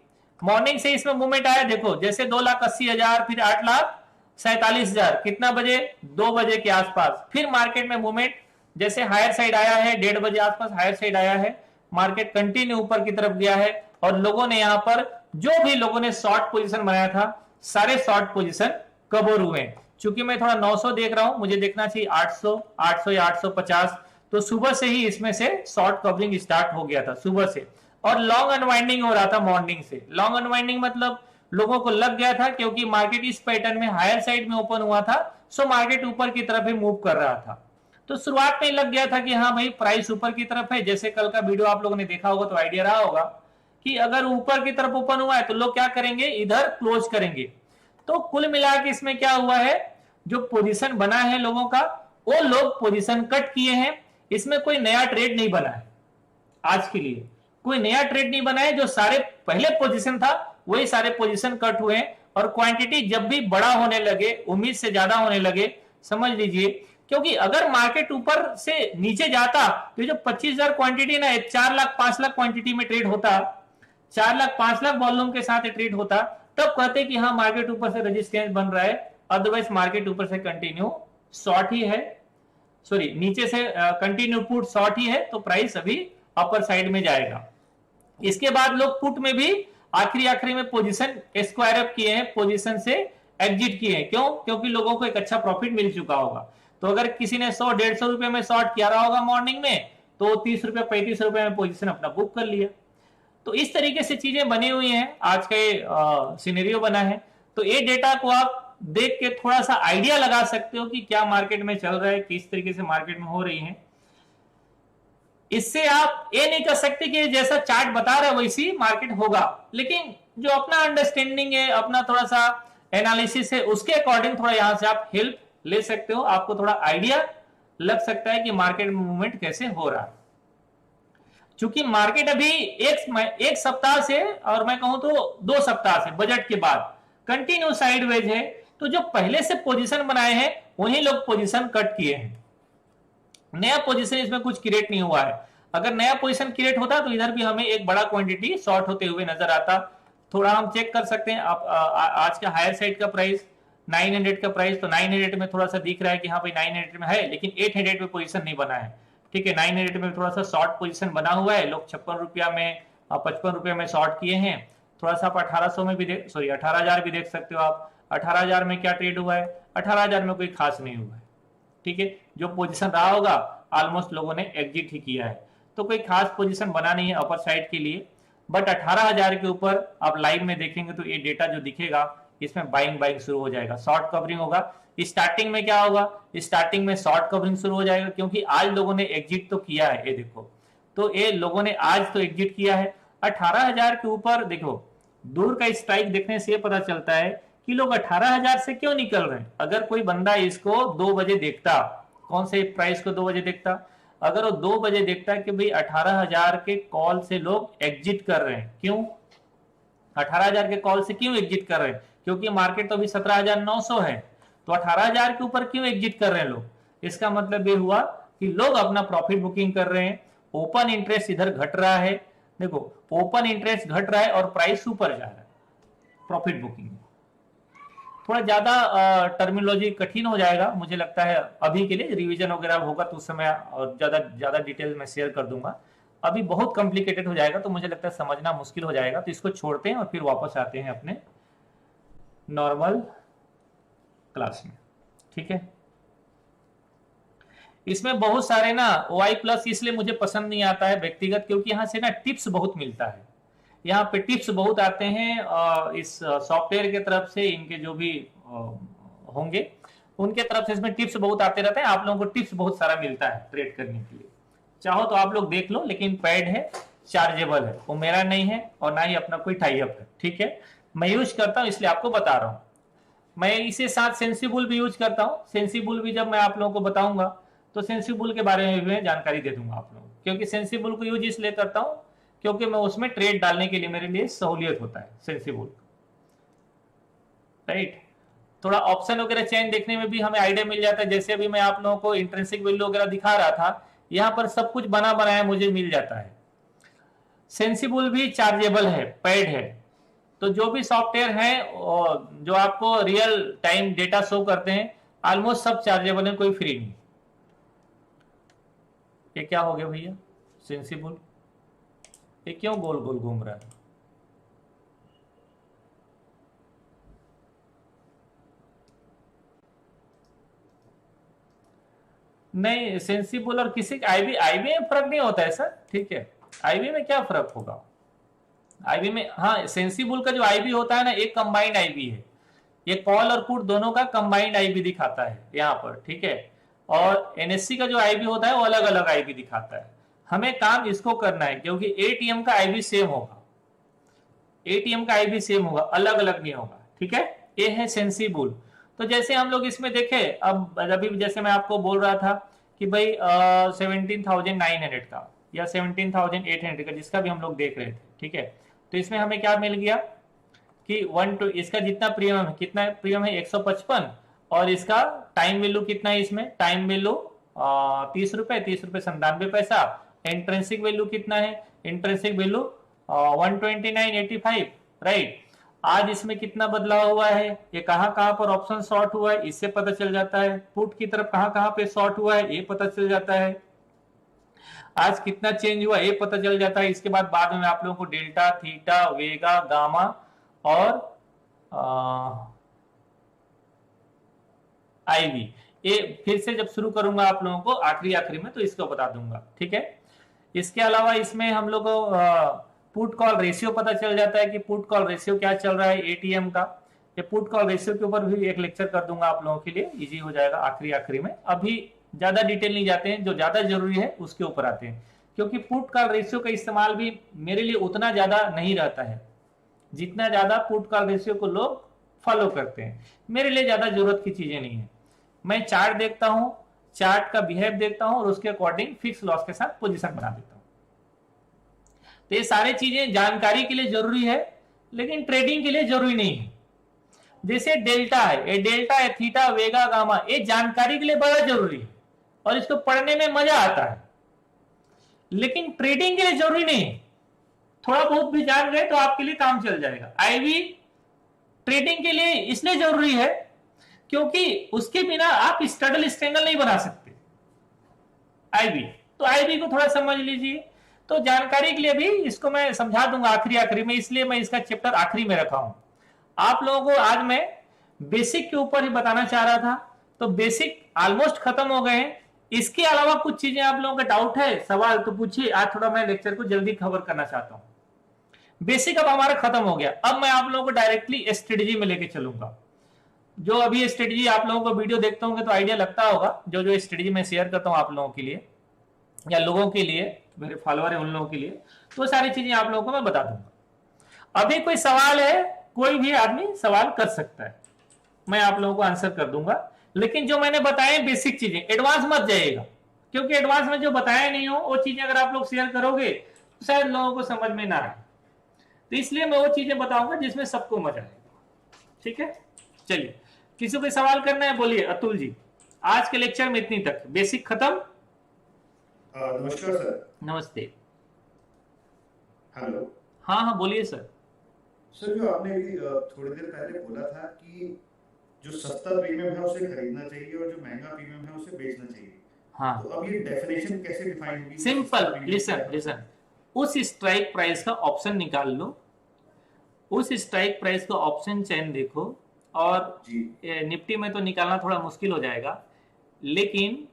इसमें मूवमेंट आया, देखो जैसे 2,80,000, फिर 8,47,000, कितना बजे, 2 बजे के आसपास। फिर मार्केट में मूवमेंट जैसे हायर साइड आया है, 1:30 बजे आसपास हायर साइड आया है, मार्केट कंटिन्यू ऊपर की तरफ गया है, और लोगों ने यहां पर जो भी लोगों ने शॉर्ट पोजीशन बनाया था, सारे शॉर्ट पोजीशन कवर हुए। चूंकि मैं थोड़ा 900 देख रहा हूं, मुझे देखना चाहिए 800 या 850, तो सुबह से ही इसमें से शॉर्ट कवरिंग स्टार्ट हो गया था सुबह से, और लॉन्ग अनवाइंडिंग हो रहा था मॉर्निंग से। लॉन्ग अनवाइंडिंग मतलब लोगों को लग गया था, क्योंकि मार्केट इस पैटर्न में हायर साइड में ओपन हुआ था, सो मार्केट ऊपर की तरफ ही मूव कर रहा था। तो शुरुआत में लग गया था कि हाँ भाई प्राइस ऊपर की तरफ है, जैसे कल का वीडियो आप लोगों ने देखा होगा तो आइडिया रहा होगा कि अगर ऊपर की तरफ ओपन हुआ है तो लोग क्या करेंगे, इधर क्लोज करेंगे। तो कुल मिला के इसमें क्या हुआ है, जो पोजीशन बना है लोगों का, वो लोग पोजीशन कट किए हैं, इसमें कोई नया ट्रेड नहीं बना है, आज के लिए कोई नया ट्रेड नहीं बना है। जो सारे पहले पोजीशन था वही सारे पोजीशन कट हुए हैं, और क्वांटिटी जब भी बड़ा होने लगे, उम्मीद से ज्यादा होने लगे, समझ लीजिए, क्योंकि अगर मार्केट ऊपर से नीचे जाता तो जो 25,000 क्वांटिटी ना 4 लाख 5 लाख क्वांटिटी में ट्रेड होता, 4 लाख 5 लाख वॉल्यूम के साथ ट्रेड होता, तब कहते कि हाँ मार्केट ऊपर से रेजिस्टेंस बन रहा है। अदरवाइज मार्केट ऊपर से कंटिन्यू शॉर्ट ही है, सॉरी नीचे से कंटिन्यू पुट शॉर्ट ही है, तो प्राइस अभी अपर साइड में जाएगा। इसके बाद लोग पुट में भी आखिरी में पोजीशन स्क्वायर अप किए हैं, पोजीशन से एग्जिट किए हैं। क्यों? क्योंकि लोगों को एक अच्छा प्रॉफिट मिल चुका होगा। तो अगर किसी ने 100-150 रुपए में शॉर्ट किया रहा होगा मॉर्निंग में, तो 30 रुपए 35 रुपए में पोजीशन अपना बुक कर लिया। तो इस तरीके से चीजें बनी हुई हैं, आज का सिनेरियो बना है। तो ये डेटा को आप देख के थोड़ा सा आइडिया लगा सकते हो कि क्या मार्केट में चल रहा है, किस तरीके से मार्केट में हो रही है। इससे आप ये नहीं कर सकते कि जैसा चार्ट बता रहा है वैसी मार्केट होगा, लेकिन जो अपना अंडरस्टैंडिंग है, अपना थोड़ा सा एनालिसिस है, उसके अकॉर्डिंग थोड़ा यहां से आप हेल्प ले सकते हो, आपको थोड़ा आइडिया लग सकता है कि मार्केट मूवमेंट कैसे हो रहा है। चूंकि मार्केट अभी एक सप्ताह से, और मैं कहूं तो 2 सप्ताह से बजट के बाद कंटिन्यू साइडवेज है, तो जो पहले से पोजीशन बनाए हैं वही लोग पोजीशन कट किए हैं, नया पोजीशन इसमें कुछ क्रिएट नहीं हुआ है। अगर नया पोजीशन क्रिएट होता तो इधर भी हमें एक बड़ा क्वांटिटी शॉर्ट होते हुए नजर आता। थोड़ा हम चेक कर सकते हैं आप आज का हायर साइड का प्राइस 900 का प्राइस, तो 900 में थोड़ा सा दिख रहा है कि हाँ भाई 900 में है, लेकिन 800 में पोजीशन नहीं बना है। ठीक है, 900 में थोड़ा सा शॉर्ट पोजीशन बना हुआ है, लोग 56 रुपया में 55 रुपया में शॉर्ट किए हैं। थोड़ा सा आप 1800 में भी 18,000 भी देख सकते हो आप। 18,000 में क्या ट्रेड हुआ है? 18,000 में कोई खास नहीं हुआ है। ठीक है, जो पोजीशन रहा होगा ऑलमोस्ट लोगों ने एग्जिट ही किया है, तो कोई खास पोजीशन बना नहीं है अपर साइड के लिए। बट 18,000 के ऊपर आप लाइव में देखेंगे तो ये डेटा जो दिखेगा इसमें बाइंग शुरू हो जाएगा, शॉर्ट कवरिंग होगा। स्टार्टिंग में क्या होगा? स्टार्टिंग में शॉर्ट कवरिंग शुरू हो जाएगा, क्योंकि आज लोगों ने एग्जिट तो किया है। ये देखो, तो ये लोगों ने आज तो एग्जिट किया है। 18,000 के ऊपर देखो, दूर का स्ट्राइक देखने से पता चलता है कि लोग 18,000 से क्यों निकल रहे हैं। अगर कोई बंदा इसको 2 बजे देखता, कौन से प्राइस को 2 बजे देखता, अगर वो 2 बजे देखता कि भाई 18,000 के कॉल से लोग एग्जिट कर रहे हैं, क्यों 18,000 के कॉल से क्यों एग्जिट कर रहे हैं? क्योंकि मार्केट तो अभी 17,900 है, तो 18,000 के ऊपर क्यों एग्जिट कर रहे हैं लोग? इसका मतलब ये हुआ कि लोग अपना प्रॉफिट बुकिंग कर रहे हैं। ओपन इंटरेस्ट इधर घट रहा है, देखो ओपन इंटरेस्ट घट रहा है और प्राइस ऊपर जा रहा है प्रॉफिट बुकिंग। थोड़ा ज्यादा टर्मिनोलॉजी कठिन हो जाएगा मुझे लगता है अभी के लिए, रिवीजन वगैरह होगा तो उस समय और ज्यादा डिटेल में शेयर कर दूंगा। अभी बहुत कॉम्प्लिकेटेड हो जाएगा तो मुझे लगता है समझना मुश्किल हो जाएगा, तो इसको छोड़ते हैं और फिर वापस आते हैं अपने नॉर्मल क्लास में। ठीक है, इसमें बहुत सारे ना OI प्लस इसलिए मुझे पसंद नहीं आता है व्यक्तिगत, क्योंकि यहाँ से ना टिप्स बहुत मिलता है, यहाँ पे टिप्स बहुत आते हैं इस सॉफ्टवेयर के तरफ से, इनके जो भी होंगे उनके तरफ से इसमें टिप्स बहुत आते रहते हैं। आप लोगों को टिप्स बहुत सारा मिलता है ट्रेड करने के लिए, चाहो तो आप लोग देख लो, लेकिन पैड है, चार्जेबल है, वो मेरा नहीं है और ना ही अपना कोई टाई अप है। ठीक है, मैं यूज करता हूँ इसलिए आपको बता रहा हूँ। मैं इसे साथ सेंसिबल भी यूज करता हूँ। सेंसिबल भी जब मैं आप लोगों को बताऊंगा तो सेंसिबल के बारे में भी मैं जानकारी दे दूंगा आप लोगों को, क्योंकि सेंसिबल को यूज इसलिए करता हूँ क्योंकि मैं उसमें ट्रेड डालने के लिए मेरे लिए सहूलियत होता है सेंसिबल, राइट। थोड़ा ऑप्शन वगैरह चेंज देखने में भी हमें आइडिया मिल जाता है। जैसे अभी मैं आप लोगों को इंट्रिंसिक वैल्यू वगैरह दिखा रहा था, यहाँ पर सब कुछ बना बनाया मुझे मिल जाता है। सेंसिबल भी चार्जेबल है, पेड है, तो जो भी सॉफ्टवेयर है जो आपको रियल टाइम डेटा शो करते हैं ऑलमोस्ट सब चार्जेबल है, कोई फ्री नहीं। ये क्या हो गया भैया सेंसिबल, ये क्यों गोल गोल घूम रहा है? नहीं, सेंसिबल और किसी आईबी में फर्क नहीं होता है सर। ठीक है, आईबी में क्या फर्क होगा? आईबी में हाँ, सेंसिबल का जो आईबी होता है ना, एक कंबाइंड आईबी है, ये कॉल और पुट दोनों का कंबाइंड आईबी दिखाता है यहाँ पर। ठीक है, और एनएससी का जो आईबी होता है वो अलग अलग आईबी दिखाता है। हमें काम इसको करना है क्योंकि एटीएम का आईबी सेम होगा, एटीएम का आईबी सेम होगा, अलग अलग नहीं होगा। ठीक है, ये है सेंसिबल। तो जैसे हम लोग इसमें देखे, अब अभी जैसे मैं आपको बोल रहा था कि भाई 17,900 का या 17,800 का, जिसका भी हम लोग देख रहे थे। ठीक है, तो इसमें हमें क्या मिल गया कि इसका जितना प्रीमियम है, कितना प्रीमियम है 155, और इसका टाइम वैल्यू कितना है, इसमें टाइम वैल्यू 30 रुपए 97 पैसा। इंट्रेंसिक वैल्यू कितना है? Intrinsic value 129.85, right. आज इसमें कितना बदलाव हुआ है, ये कहां पर ऑप्शन शॉर्ट हुआ है इससे पता चल जाता है। पुट की तरफ कहां पे शॉर्ट हुआ है ये पता चल जाता है। आज कितना चेंज हुआ ये पता चल जाता है। इसके बाद में आप लोगों को डेल्टा, थीटा, वेगा, गामा और आईवी, ये फिर से जब शुरू करूंगा आप लोगों को आखिरी में तो इसको बता दूंगा। ठीक है, इसके अलावा इसमें हम लोग को पुट कॉल रेशियो पता चल जाता है कि पुट कॉल रेशियो क्या चल रहा है एटीएम का। ये पुट कॉल रेशियो के ऊपर भी एक लेक्चर कर दूंगा आप लोगों के लिए, इजी हो जाएगा आखिरी में। अभी ज्यादा डिटेल नहीं जाते हैं, जो ज्यादा जरूरी है उसके ऊपर आते हैं। क्योंकि पुट कॉल रेशियो का इस्तेमाल भी मेरे लिए उतना ज्यादा नहीं रहता है जितना ज्यादा पुट कॉल रेशियो को लोग फॉलो करते हैं। मेरे लिए ज्यादा जरूरत की चीजें नहीं है। मैं चार्ट देखता हूं, चार्ट का बिहेव देखता हूं और उसके अकॉर्डिंग फिक्स लॉस के साथ पोजीशन बना देता हूं। तो ये सारी चीजें जानकारी के लिए जरूरी है, लेकिन ट्रेडिंग के लिए जरूरी नहीं है। जैसे डेल्टा है, ये डेल्टा है, थीटा, वेगा, गामा, ये जानकारी के लिए बड़ा जरूरी है और इसको पढ़ने में मजा आता है, लेकिन ट्रेडिंग के लिए जरूरी नहीं है। थोड़ा बहुत भी जान गए तो आपके लिए काम चल जाएगा। आईवी ट्रेडिंग के लिए इसलिए जरूरी है क्योंकि उसके बिना आप स्टडल स्ट्रेंगल नहीं बना सकते आईवी। तो आईवी को थोड़ा समझ लीजिए। तो जानकारी के लिए भी इसको मैं समझा दूंगा आखिरी में, इसलिए मैं इसका चैप्टर आखिरी में रखा हूं। आप लोगों को आज मैं बेसिक के ऊपर ही बताना चाह रहा था, तो बेसिक ऑलमोस्ट खत्म हो गए हैं। इसके अलावा कुछ चीजें आप लोगों का डाउट है, सवाल तो पूछिए। आज थोड़ा मैं लेक्चर को जल्दी कवर करना चाहता हूं। बेसिक अब हमारा खत्म हो गया। अब मैं आप लोगों को डायरेक्टली स्ट्रेटजी में लेके चलूंगा। जो अभी स्ट्रेटजी आप लोगों को वीडियो देखते होंगे तो आइडिया लगता होगा, जो जो स्ट्रेटजी मैं शेयर करता हूं आप लोगों के लिए या लोगों के लिए, मेरे फॉलोअर है उन लोगों के लिए, तो सारी चीजें आप लोगों को मैं बता दूंगा। अभी कोई सवाल है, कोई भी आदमी सवाल कर सकता है, मैं आप लोगों को आंसर कर दूंगा। लेकिन जो मैंने बताया बेसिक चीजें, एडवांस मत जाइएगा, क्योंकि एडवांस में जो बताया नहीं हो वो चीजें अगर आप लोग शेयर करोगे तो शायद लोगों को समझ में ना आए। तो इसलिए मैं वो चीजें बताऊंगा जिसमें सबको मजा आएगा। ठीक है, चलिए, किसी को सवाल करना है बोलिए। अतुल जी, आज के लेक्चर में इतनी तक, बेसिक खत्म। नमस्कार सर। नमस्ते। हेलो। हाँ हाँ बोलिए सर। सर, जो आपने अभी थोड़ी देर पहले बोला था कि जो सस्ता प्रीमियम है उसे खरीदना चाहिए और जो महंगा प्रीमियम है उसे बेचना चाहिए। हाँ, तो अब ये डेफिनेशन कैसे डिफाइन होगी? सिंपल, लिसन, उस स्ट्राइक प्राइस का ऑप्शन निकाल लो, उस स्ट्राइक प्राइस का ऑप्शन चेन देखो, और निफ्टी में तो निकालना थोड़ा मुश्किल हो जाएगा, लेकिन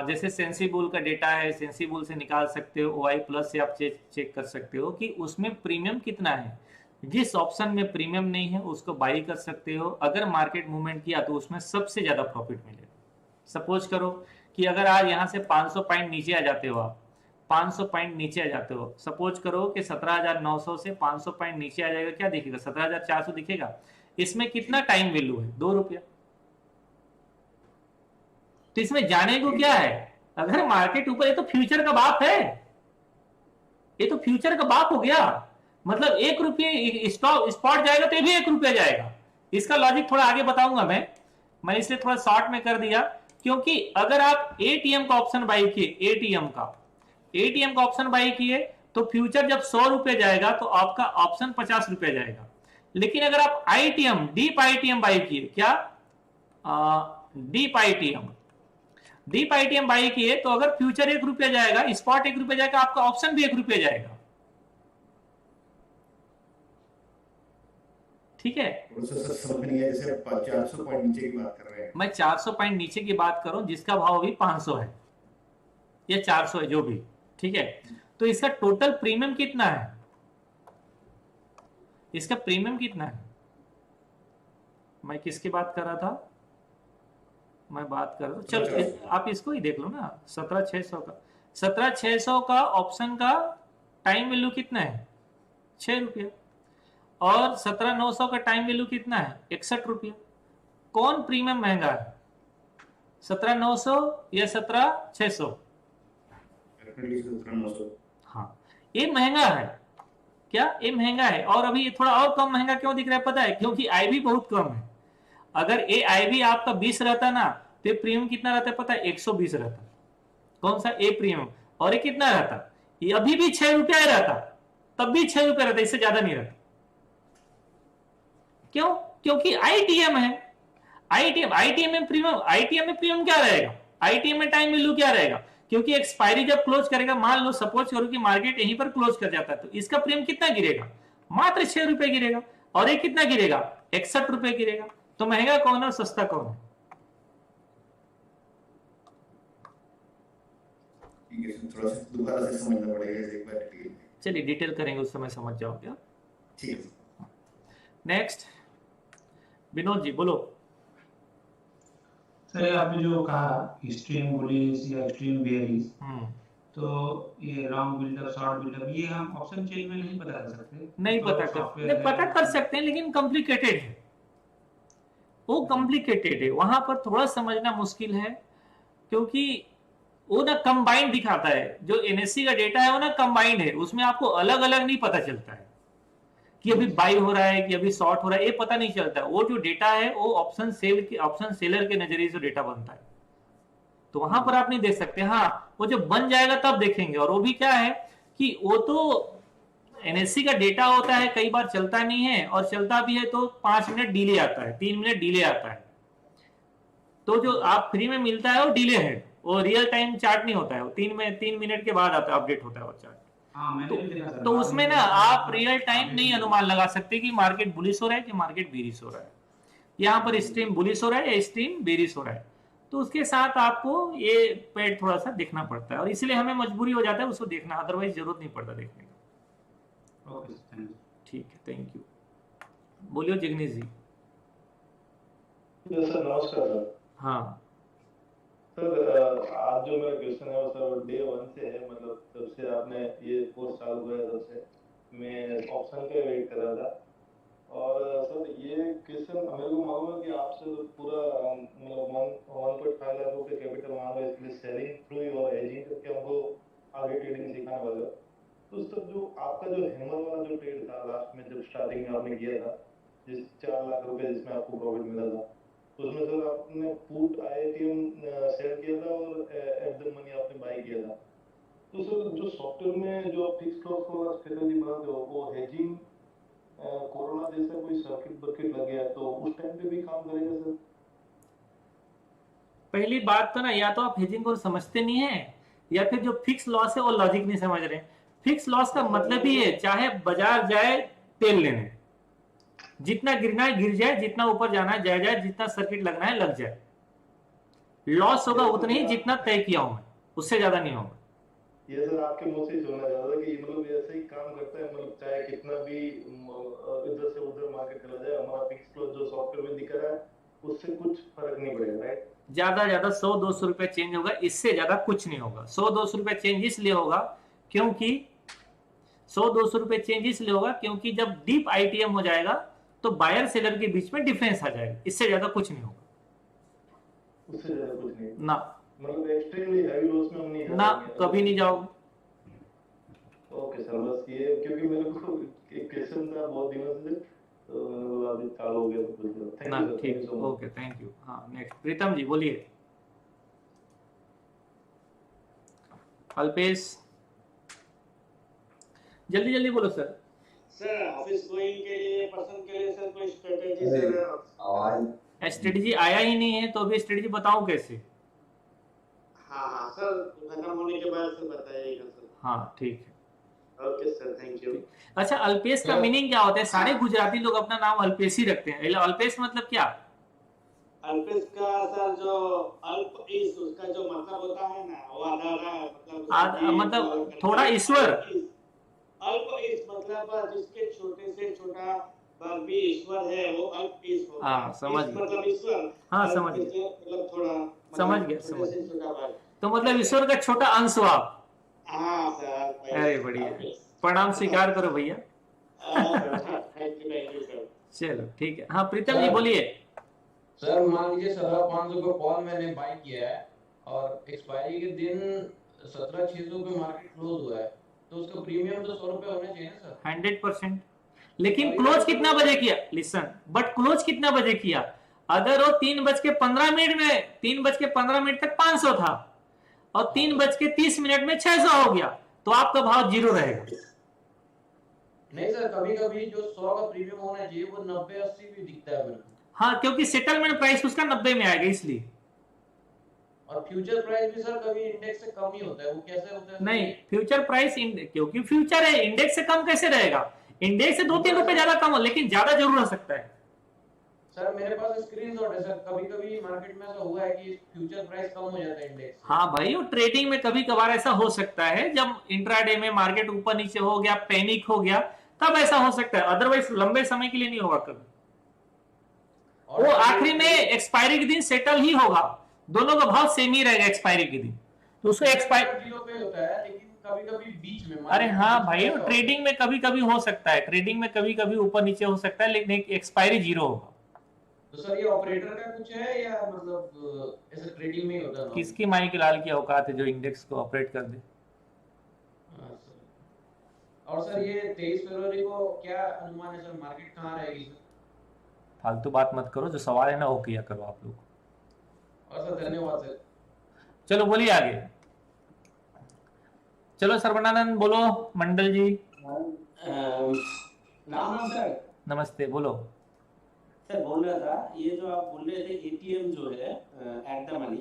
जैसे सेंसिबुल का डेटा है, सेंसिबुल से निकाल सकते हो, OI प्लस से आप चेक कर सकते हो कि उसमें प्रीमियम कितना है। जिस ऑप्शन में प्रीमियम नहीं है उसको बाई कर सकते हो। अगर मार्केट मूवमेंट किया तो उसमें सबसे ज्यादा प्रॉफिट मिलेगा। सपोज करो कि अगर आज यहां से 500 पॉइंट नीचे आ जाते हो, आप 500 पॉइंट नीचे आ जाते हो, सपोज करो कि 17,900 से 500 पॉइंट नीचे आ जाएगा, क्या दिखेगा? 17,400 दिखेगा। इसमें कितना टाइम वैल्यू है? 2 रुपया। तो इसमें जाने को क्या है? अगर मार्केट ऊपर, ये तो फ्यूचर का बाप है, ये तो फ्यूचर का बाप हो गया। मतलब 1 रुपये स्पॉट जाएगा तो ये भी 1 रुपया जाएगा। इसका लॉजिक थोड़ा आगे बताऊंगा मैं इसलिए थोड़ा शॉर्ट में कर दिया, क्योंकि अगर आप एटीएम का ऑप्शन बाई किए, एटीएम का ऑप्शन बाई किए तो फ्यूचर जब 100 रुपये जाएगा तो आपका ऑप्शन 50 रुपये जाएगा। लेकिन अगर आप आईटीएम, डीप आईटीएम बाई किए, क्या डीप आईटीएम बाई किए, तो अगर फ्यूचर 1 रुपया जाएगा, स्पॉट 1 रुपया जाएगा, आपका ऑप्शन भी 1 रुपया जाएगा। ठीक है, समझ नहीं है। जैसे 400 पॉइंट नीचे की बात कर रहे हैं, मैं 400 पॉइंट नीचे की बात करूं जिसका भाव अभी 500 है या 400 है, जो भी। ठीक है, तो इसका टोटल प्रीमियम कितना है? इसका प्रीमियम कितना है? मैं किसकी बात कर रहा था? मैं बात कर रहा हूं, चलो आप इसको ही देख लो ना, 17,600 का ऑप्शन का टाइम वैल्यू कितना है? 6 रुपया। और 17,900 का टाइम वैल्यू कितना है? 61 रुपया। कौन प्रीमियम महंगा है, 17,900 या 17,600? हाँ, ये महंगा है। क्या ये महंगा है? और अभी ये थोड़ा और कम महंगा क्यों दिख रहा है पता है? क्योंकि आईवी बहुत कम है। अगर ए आईवी आपका 20 रहता ना तो प्रीमियम कितना रहता है पता है? 120 रहता। कौन सा ए प्रीमियम? और ये कितना रहता? ये अभी भी 6 रुपया रहता, तब भी 6 रुपया रहता, इससे ज्यादा नहीं रहता। क्यों? क्योंकि आईटीएम है। आईटीएम में प्रीमियम क्या रहेगा? आईटीएम में टाइम वैल्यू क्या रहेगा? क्योंकि एक्सपायरी जब क्लोज करेगा, मान लो सपोज करो कि मार्केट यहीं पर क्लोज कर जाता है, तो इसका प्रीमियम कितना गिरेगा? मात्र 6 रुपए गिरेगा। और ये कितना गिरेगा? 61 रुपए गिरेगा। तो महंगा कौन है और सस्ता कौन है? थोड़ा सा दोबारा से समझना पड़ेगा, एक बार चलिए डिटेल करेंगे, उस समय समझ जाओगे। ठीक है। नेक्स्ट विनोद जी बोलो। सर आपने जो कहा एक्सट्रीम बुलिश या एक्सट्रीम बेयरिश, तो ये लॉन्ग बिल्डअप, शॉर्ट बिल्डअप, ये हम ऑप्शन चेन में नहीं पता कर सकते? नहीं तो पता सॉफ्टवेयर नहीं, है, पता कर सकते हैं लेकिन कॉम्प्लिकेटेड है, वो कॉम्प्लिकेटेड है, वहां पर थोड़ा समझना मुश्किल है, क्योंकि वो ना कंबाइंड दिखाता है, जो एनएससी का डेटा है वो ना कंबाइंड है, उसमें आपको अलग अलग नहीं पता चलता है कि अभी बाई हो रहा है कि अभी शॉर्ट हो रहा है, ये पता नहीं चलता। वो जो डेटा है वो ऑप्शन सेलर के नजरिए से डेटा बनता है, तो वहां पर आप नहीं देख सकते। हाँ, वो जब बन जाएगा तब देखेंगे। और वो भी क्या है कि वो तो एनएससी का डेटा होता है, कई बार चलता नहीं है, और चलता भी है तो 5 मिनट डिले आता है, 3 मिनट डिले आता है। तो जो आप फ्री में मिलता है वो डिले है, वो रियल टाइम चार्ट नहीं होता है, वो 3 मिनट के बाद आता है, अपडेट होता है वो चार्ट। हाँ, मैंने भी देखा सर, तो बाद उसमें में ना आप देखा, रियल टाइम नहीं अनुमान लगा सकते कि मार्केट बुलिश हो रहा है कि मार्केट बेरिश हो रहा है। यहाँ पर स्ट्रीम बुलिश हो रहा है या स्ट्रीम बेरिश हो रहा है, तो उसके साथ आपको ये पैड थोड़ा सा देखना पड़ता है, और इसलिए हमें मजबूरी हो जाता है उसको देखना, अदरवाइज जरूरत नहीं पड़ता देखने का। Okay, thank you. ठीक है, थैंक यू। बोलियो जिग्नेश जी। सर नमस्कार सर। हाँ सर आज जो मेरा क्वेश्चन है वो सर डे 1 से है, मतलब जब से आपने ये कोर्स चालू किया तब से मैं ऑप्शन का वेट कर रहा था। और सर ये क्वेश्चन मेरे को मालूम है कि आपसे तो पूरा मतलब 1.5 लाख रुपए कैपिटल मांगा है, इसलिए सेलिंग थ्रू और एजिंग करके हमको आगे ट्रेडिंग सिखाने वाले हो। तो सर जो आपका जो हैमर वाला जो ट्रेड था लास्ट में जब स्टार्टिंग में आपने किया था, जिस 4 लाख रुपए जिसमें आपको प्रॉफिट मिला था, उसमें सर आपने पुट आईटीएम सेल किया था और एट द मनी आपने बाय किया था। तो सर जो सॉफ्टवेयर में जो फिक्स लॉस वाला स्ट्रेटजी बनाते हो वो हेजिंग कोरोना जैसा कोई सर्किट बर्किट लग गया तो उस टाइम पे भी काम करेगा सर? पहली बात तो ना, या तो आप हेजिंग को समझते नहीं है, या फिर जो फिक्स लॉस है वो लॉजिक नहीं समझ रहे। फिक्स लॉस का मतलब ही है चाहे बाजार जाए तेल लेने, जितना गिरना है गिर जाए, जितना ऊपर जाना है जाए जाए, जितना सर्किट लगना है लग जाए। लॉस होगा उतना ही जितना तय किया हूं मैं, उससे ज्यादा नहीं होगा। ये सर आपके मुंह से सुनना चाहता था कि मतलब ऐसे ही काम करता है, मतलब चाहे कितना भी इधर से उधर मार्केट चला जाए, हमारा फिक्स लॉस जो सॉफ्टवेयर में दिख रहा है उससे कुछ फर्क नहीं पड़ेगा, राइट? ज्यादा ज्यादा 100-200 रुपए चेंज होगा, इससे ज्यादा कुछ नहीं होगा। 100-200 रुपए चेंज इसलिए होगा क्योंकि 100-200 रुपए चेंज इसलिए होगा क्योंकि जब डीप आईटीएम हो जाएगा तो बायर सेलर के बीच में डिफरेंस आ जाएगा, इससे ज्यादा कुछ नहीं होगा। उससे ज्यादा कुछ नहीं ना, मतलब एक्सट्रीमली हैवी लॉस में हम नहीं ना, कभी नहीं जाओगे। ओके सर, बस ये क्योंकि मेरे को एक क्वेश्चन था बहुत दिनों से, तो मैंने बोला अभी चालू हो गया तो पूछ लो। थैंक ना, यू सर, ठीक, thank you so much. Okay, thank you. हाँ, नेक्स्ट प्रीतम जी बोलिए। अल्पेश, जल्दी जल्दी बोलो सर। सर ऑफिस गोइंग के लिए पर्सन के लिए सर कोई स्ट्रेटजी सर? स्ट्रेटजी आया ही नहीं है तो अभी स्ट्रेटजी बताऊं कैसे? हाँ सर, खत्म होने के बाद सर बताइएगा सर। हाँ, ठीक है। Okay sir, thank you. अच्छा, अल्पेश का मीनिंग क्या होता है? सारे गुजराती लोग अपना नाम अल्पेश ही रखते हैं। अल्पेश मतलब क्या? अल्पेश का सर जो अल्प इस उसका जो मतलब होता है ना, वो आधा मतलब थोड़ा ईश्वर। अल्प इस मतलब जिसके छोटे से छोटा पर भी ईश्वर है वो अल्प इस होता है। हाँ, समझ गया। मतलब ईश्वर। हाँ, समझ गया। मतलब थोड़ा समझ गया, छोटे समझ से छोटा भाग। तो मतलब ईश्वर का छोटा अंश हो आप। हाँ सर। अरे बढ़िया, प्रणाम स्वीकार करो भैया। Thank you sir. चलो ठीक है। हाँ, प्रीतम जी बोलिए। सर मान लीजिए 17,500 का कॉल मैंने बाय किया है और एक्सपायरी के दिन 17,600 पे मार्केट क्लोज हुआ है, तो उसका प्रीमियम तो 100 रुपए होना चाहिए ना सर? 100%। लेकिन क्लोज कितना बजे किया? लिसन, बट क्लोज कितना बजे किया? अगर वो 3:15 में 3:15 तक 500 था और 3:30 में 600 हो गया, तो आपका भाव 0 रहेगा। नहीं सर, कभी कभी जो 100 का प्रीमियम होना चाहिए वो 90-80 भी दिखता है मेरे को। हाँ, क्योंकि सेटलमेंट प्राइस उसका 90 में आएगा इसलिए। और फ्यूचर प्राइस भी सर कभी इंडेक्स से कम ही होता है, वो कैसे होता है? नहीं, फ्यूचर प्राइस क्योंकि फ्यूचर है, इंडेक्स से कम कैसे रहेगा? इंडेक्स से 2-3 रुपए ज्यादा कम हो, लेकिन ज्यादा जरूर हो सकता है। सर मेरे पास स्क्रीनशॉट है सर, कभी कभी मार्केट में ऐसा हुआ है कि फ्यूचर प्राइस कम हो जाता है इंडेक्स। हाँ भाई, वो ट्रेडिंग में कभी कभार ऐसा हो सकता है, जब इंट्राडे में मार्केट ऊपर नीचे हो गया, पैनिक हो गया, तब ऐसा हो सकता है। अदरवाइज लंबे समय के लिए नहीं होगा कभी। वो आखिरी में एक्सपायरी के दिन सेटल ही होगा, दोनों का भाव सेम ही रहेगा एक्सपायरी के दिन। तो उसको एक्सपायर, 0 पे होता है, लेकिन कभी कभी बीच में अरे हाँ भाई, ट्रेडिंग में कभी कभी हो सकता है, ट्रेडिंग में कभी कभी ऊपर नीचे हो सकता है, लेकिन एक्सपायरी 0 होगा। तो सर ये ऑपरेटर का कुछ है या मतलब ऐसे ट्रेडिंग में ही होता है? किसकी माई की लाल की औकात है जो इंडेक्स को ऑपरेट कर दे। हाँ, सर। और सर ये 23 फरवरी को क्या अनुमान है सर, मार्केट कहाँ रहेगी सर? फालतू बात मत करो, जो सवाल है ना वो किया करो आप लोग। और सर धन्यवाद सर। चलो बोलिए आगे। चलो सर्वनानंद बोलो, मंडल जी। राम राम सर। नमस्ते, बोलो। सर बोल रहा था, ये जो आप बोल रहे थे एटीएम जो है एट द मनी,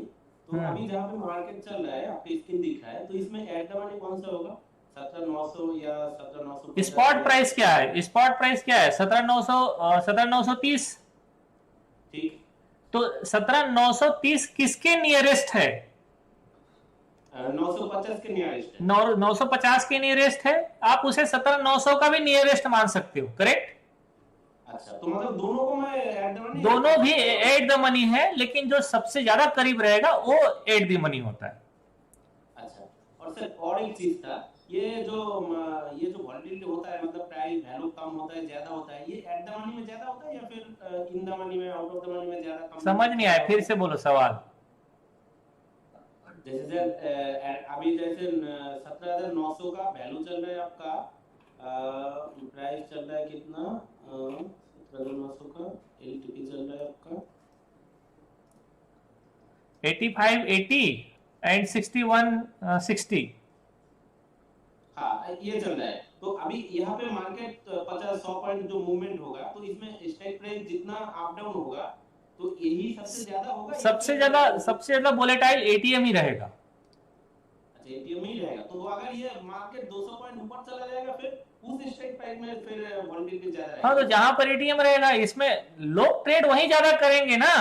तो अभी जहाँ पे मार्केट चल रहा है आपके स्क्रीन दिख रहा है, तो इसमें एट द मनी कौन सा होगा? 17,900 या 17,900? स्पॉट प्राइस क्या है? स्पॉट प्राइस क्या है? 17,900, 17,930। ठीक। तो 17,930 किसके नियरेस्ट है? 950 के नियरेस्ट है। 950 के नियरेस्ट है। आप उसे 17,900 का भी नियरेस्ट मान सकते हो, करेक्ट? अच्छा, तो मतलब दोनों को मैं एट द मनी, दोनों भी एट द मनी है, लेकिन जो सबसे ज्यादा करीब रहेगा वो एट द मनी होता है। अच्छा। और सर और एक चीज था, ये जो वॉलेटिलिटी होता है, मतलब प्राइस वैल्यू कम होता है ज्यादा होता है, ये एट द मनी में ज्यादा होता है या फिर इन द मनी में, आउट ऑफ द मनी में ज्यादा कम? समझ नहीं आया, फिर से बोलो सवाल। जैसे सर अभी जैसे 17,900 का वैल्यू चल रहा है आपका, प्राइस चल रहा है कितना? 17,900 का एलटीपी चल रहा है आपका 8580 एंड 6160। हाँ, ये चल रहा है। तो अभी यहाँ पे मार्केट 50-100 पॉइंट जो मूवमेंट होगा, तो इसमें स्ट्राइक प्राइस जितना अप डाउन होगा, तो यही सबसे ज्यादा होगा? सबसे ज्यादा वोलेटाइल एटीएम ही रहेगा। अच्छा, एटीएम ही रहेगा। तो अगर ये मार्केट 200 पॉइंट ऊपर चला जाएगा, फिर उस स्ट्राइक प्राइस में फिर वोलेटिलिटी ज्यादा रहेगा? हाँ, तो जहां पर एटीएम रहेगा, इसमें लोग ट्रेड वहीं ज्यादा करेंगे ना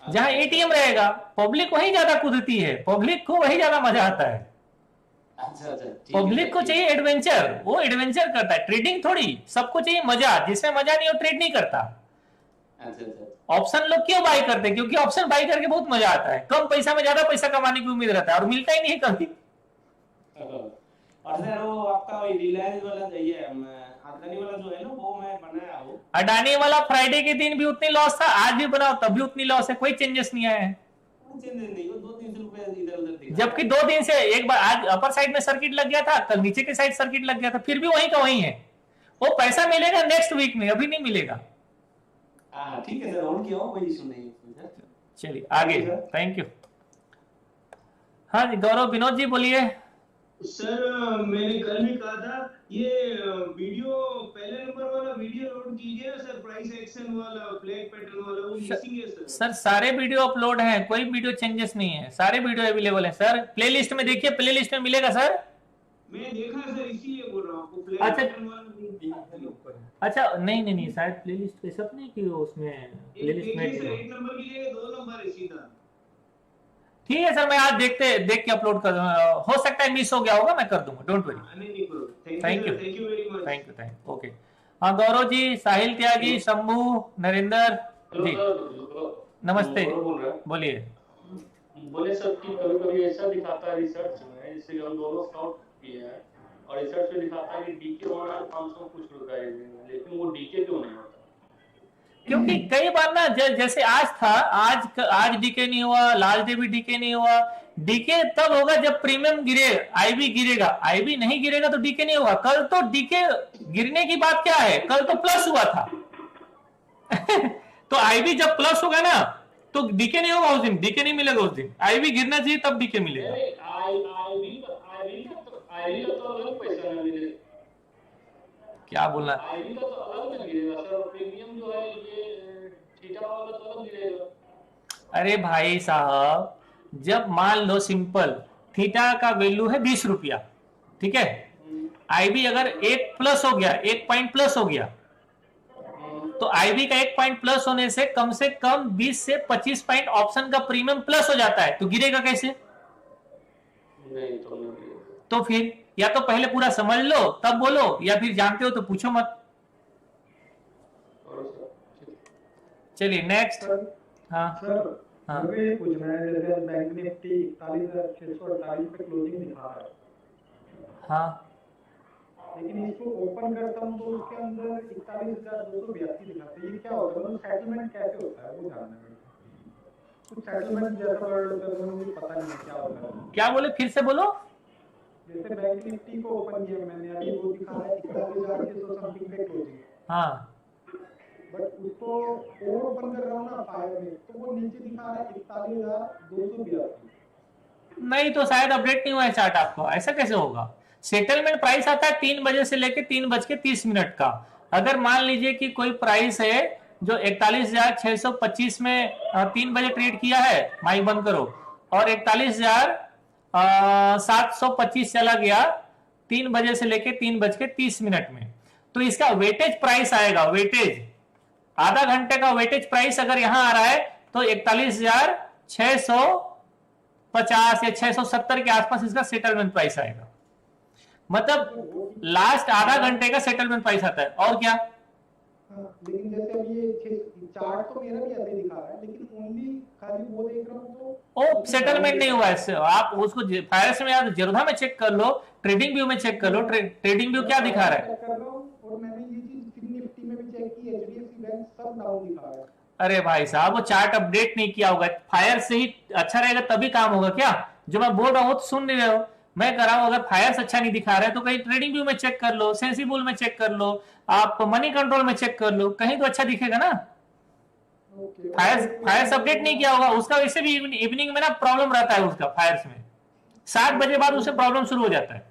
जहां एटीएम रहेगा। पब्लिक वहीं ज्यादा कूदती है, पब्लिक को वहीं ज्यादा मजा आता है। अच्छा, पब्लिक को चाहिए एडवेंचर, वो एडवेंचर करता है, ट्रेडिंग थोड़ी। सबको चाहिए मजा, जिसमें मजा नहीं हो ट्रेड नहीं करता। अच्छा। ऑप्शन लोग क्यों बाय करते हैं? क्योंकि ऑप्शन बाय करके बहुत मजा आता है, कम पैसा में ज्यादा पैसा कमाने की उम्मीद रहता है, और मिलता ही नहीं कभी। और सर वो आपका रिलायंस वाला ये अडानी वाला जो है ना, वो मैं बनाया हूँ। अडानी वाला फ्राइडे के दिन भी उतनी लॉस था, आज भी बनाओ तब भी उतनी लॉस है, कोई चेंजेस नहीं आया है। नहीं, वो 200-300 रुपए इधर उधर दिखा। जबकि 2 दिन से, एक बार आज अपर साइड में सर्किट लग गया था, कल नीचे के साइड सर्किट लग गया था, फिर भी वहीं का वहीं है। वो पैसा मिलेगा नेक्स्ट वीक में, अभी नहीं मिलेगा। हाँ ठीक है सर, होल्ड किया हो, कोई इशू नहीं है। चलिए आगे, थैंक यू। हाँ जी, गौरव विनोद जी बोलिए। सर मैंने कल भी कहा था, ये वीडियो पहले नंबर वाला वीडियो लोड कीजिए ना सर, प्राइस एक्शन वाला, ब्लैक पैटर्न वाला, वो मिसिंग है सर। सर सारे वीडियो अपलोड हैं, कोई वीडियो चेंजेस नहीं है, सारे वीडियो अवेलेबल है सर। प्लेलिस्ट में देखिए, प्लेलिस्ट में मिलेगा सर। मैं देखा सर, इसीलिए बोल रहा हूँ आपको, ब्लैक अच्छा। पैटर्न वाला अच्छा, नहीं शायद प्लेलिस्ट सब नहीं की उसमें, प्लेलिस्ट में सर 1 नंबर की जगह 2 नंबर है सीधा। ठीक है सर, मैं आज देख के अपलोड कर दूंगा। हो सकता है मिस हो गया होगा, मैं कर दूंगा, don't worry. Thank you very much. Thank you. Okay, हाँ गौरव जी, साहिल त्यागी, शंभू, नरेंद्र जी, नमस्ते, बोलिए। बोले सर कि कभी-कभी ऐसा दिखाता है रिसर्च में, जैसे हम दोनों स्काउट किए हैं, और रिसर्च में दिखाता है कि डीके होना है 500 कुछ रुपए, लेकिन वो डीके क्यों नहीं होता? क्योंकि कई बार ना, जैसे आज था, आज डीके नहीं हुआ, लास्ट डे भी डीके नहीं हुआ। डीके तब होगा जब प्रीमियम गिरे, आईबी गिरेगा। आईबी नहीं गिरेगा तो डीके नहीं होगा। कल तो डीके गिरने की बात क्या है, कल तो प्लस हुआ था। तो आईबी जब प्लस होगा ना, तो डीके नहीं होगा उस दिन, डीके नहीं मिलेगा उस दिन। आईबी गिरना चाहिए तब डीके मिलेगा। आईबी का तो अलग पैसा ना मिले। क्या बोलना? आईबी का तो अलग ना गिरेगा सर, प्रीमियम जो है ये थीटा वाला तो अलग गिरेगा। अरे भाई साहब, जब मान लो सिंपल थीटा का वैल्यू है 20 रुपया, ठीक है, आईबी अगर 1 प्लस हो गया, 1 पॉइंट प्लस हो गया, तो आईबी का 1 पॉइंट प्लस होने से कम 20 से 25 पॉइंट ऑप्शन का प्रीमियम प्लस हो जाता है। तो गिरेगा कैसे? नहीं तो नहीं गिरेगा। तो फिर या तो पहले पूरा समझ लो तब बोलो, या फिर जानते हो तो पूछो मत। चलिए नेक्स्ट। हाँ सर हाँ मुझे ये पूछना है, जैसे बैंक निफ्टी 41,648 पे क्लोजिंग दिखा रहा है, हाँ, लेकिन इसको ओपन करता हूँ तो उसके अंदर 41,282 दिखाता है। ये क्या होता है, मतलब सेटलमेंट कैसे होता है वो जानना है। कुछ सेटलमेंट जैसा वर्ड होता है, मुझे पता नहीं है क्या होता है। क्या बोले, फिर से बोलो। जैसे बैंक निफ्टी को ओपन किया मैंने, अभी वो दिखा रहा है 41,600 समथिंग पे क्लोजिंग, हाँ, बट उसको और ओपन कर रहा हूँ ना फायर में, तो वो नीचे दिखा रहा है 41,282। नहीं तो शायद अपडेट नहीं हुआ है चार्ट आपको, ऐसा कैसे होगा। सेटलमेंट प्राइस आता है 3 बजे से लेके 3:30 का। अगर मान लीजिए कि कोई प्राइस है जो 41,625 में 3 बजे ट्रेड किया है, माइक बंद करो, और 41,725 चला गया 3 बजे से लेके 3:30 में, तो इसका वेटेज प्राइस आएगा, वेटेज आधा घंटे का वेटेज प्राइस अगर यहां आ रहा है तो 41,650 या 670 के आसपास इसका सेटलमेंट प्राइस आएगा। मतलब लास्ट आधा घंटे का सेटलमेंट प्राइस आता है। और क्या, लेकिन जैसे अभी ये चार्ट तो मेरा भी अभी दिखा रहा है, लेकिन ओनली खाली वो देख रहा हूँ तो ओ सेटलमेंट नहीं हुआ है। आप उसको फायर्स में या जेरोधा में चेक कर लो, ट्रेडिंग व्यू में चेक कर लो, ट्रेडिंग व्यू क्या दिखा रहा है। और मैंने ये चीज निफ्टी में भी चेक की, एचडीएफसी बैंक सब डाउन दिखा रहा है। अरे भाई साहब, वो चार्ट अपडेट नहीं किया होगा, फायर से ही अच्छा रहेगा तभी काम होगा क्या। जो मैं बोल रहा हूँ तो सुन नहीं रहे हो। मैं कह रहा हूं अगर फायर्स अच्छा नहीं दिखा रहा है तो कहीं ट्रेडिंग व्यू में चेक कर लो, सेंसिबल में चेक कर लो, आप मनी कंट्रोल में चेक कर लो, कहीं तो अच्छा दिखेगा ना। फायर्स अपडेट नहीं किया होगा उसका, वैसे भी इवनिंग में ना प्रॉब्लम रहता है उसका, फायर्स में 7 बजे बाद उसे प्रॉब्लम शुरू हो जाता है।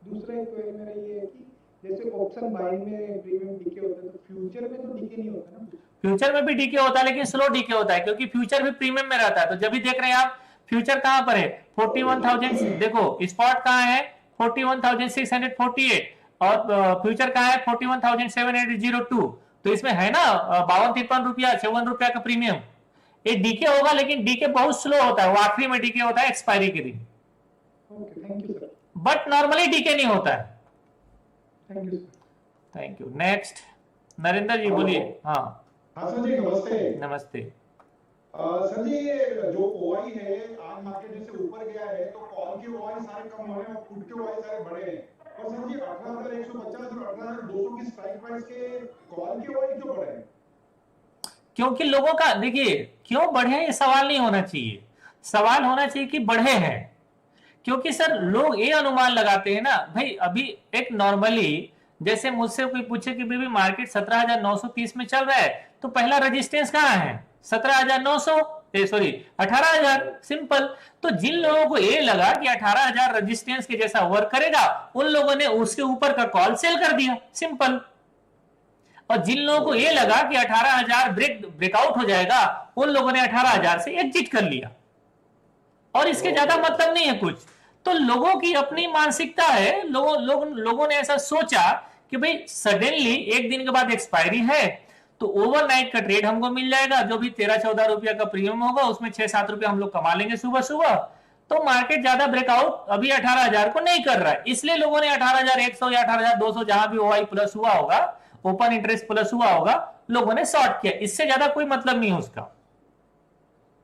दूसरा एक क्वेरी मेरा ये है कि जैसे ऑप्शन बाइंग में प्रीमियम डीके होता है, तो फ्यूचर में तो डीके नहीं होता ना। फ्यूचर में भी डीके होता है, लेकिन स्लो डीके होता है, क्योंकि फ्यूचर भी प्रीमियम में रहता है। तो जब भी देख रहे हैं आप, फ्यूचर कहां पर है 41,000, देखो स्पॉट कहां है 41,648, और फ्यूचर कहां है 41,702। तो इसमें है ना 52-53 रुपया 54 रुपया का प्रीमियम। ये डीके होगा, लेकिन डीके बहुत स्लो होता है, वो आखिरी में डीके होता है एक्सपायरी के दिन। Thank you sir. But normally डीके नहीं होता है। Thank you. Thank you. Next Narendra ji बोलिए। हाँ हाँ सर जी, नमस्ते। नमस्ते सर जी, ये जो ओआई है आज मार्केट जैसे ऊपर गया है तो कॉल के ओआई सारे कम हो रहे हैं और पुट के ओआई सारे बढ़े हैं। और सर जी 18,150 और 18,200 की स्ट्राइक प्राइस के कॉल के ओआई क्यों बढ़े हैं? क्योंकि लोगों का, देखिए क्यों बढ़े ये सवाल नहीं होना चाहिए, सवाल होना चाहिए कि बढ़े हैं। क्योंकि सर लोग ये अनुमान लगाते हैं ना भाई, अभी एक नॉर्मली जैसे मुझसे कोई पूछे कि बेबी मार्केट 17,930 में चल रहा है तो पहला रेजिस्टेंस कहां है 17,900, सॉरी 18,000, सिंपल। तो जिन लोगों को ये लगा कि 18,000 रेजिस्टेंस के जैसा वर्क करेगा, उन लोगों ने उसके ऊपर का कॉल सेल कर दिया, सिंपल। और जिन लोगों को ये लगा कि 18,000 ब्रेकआउट हो जाएगा, उन लोगों ने 18,000 से एग्जिट कर लिया। और इसके ज्यादा मतलब नहीं है कुछ। तो लोगों की अपनी मानसिकता है, लोगों ने ऐसा सोचा कि भाई सडनली एक दिन के बाद एक्सपायरी है तो ओवरनाइट का ट्रेड हमको मिल जाएगा, जो भी 13-14 रुपया का प्रीमियम होगा उसमें 6-7 रुपया हम लोग कमा लेंगे सुबह सुबह। तो मार्केट ज्यादा ब्रेकआउट अभी 18,000 को नहीं कर रहा है, इसलिए लोगों ने 18,100 या 18,200 जहां भी ओआई प्लस हुआ होगा, ओपन इंटरेस्ट प्लस हुआ होगा, लोगों ने शॉर्ट किया। इससे ज्यादा कोई मतलब नहीं है उसका।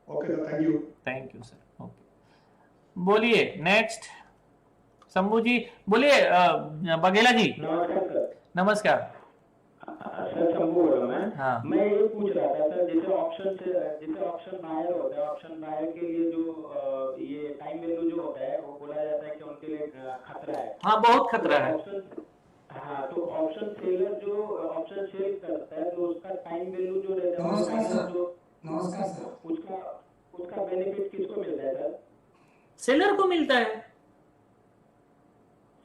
Okay sir, thank you. Thank you sir. Okay बोलिए नेक्स्ट शंभू जी बोलिए। बघेला जी नमस्कार। सर शंभू बोल रहा हूं मैं। हाँ। मैं ये पूछ रहा था सर, जैसे ऑप्शन बायर होता है, ऑप्शन बायर के लिए जो ये टाइम वैल्यू जो होता है वो बोला जाता है कि उनके लिए खतरा है। हाँ बहुत खतरा है। हाँ, तो ऑप्शन सेलर जो ऑप्शन सेल करता है तो उसका टाइम वैल्यू जो रहता है, नमस्कार सर, उसका बेनिफिट किसको मिलता है सर? सेलर को मिलता है।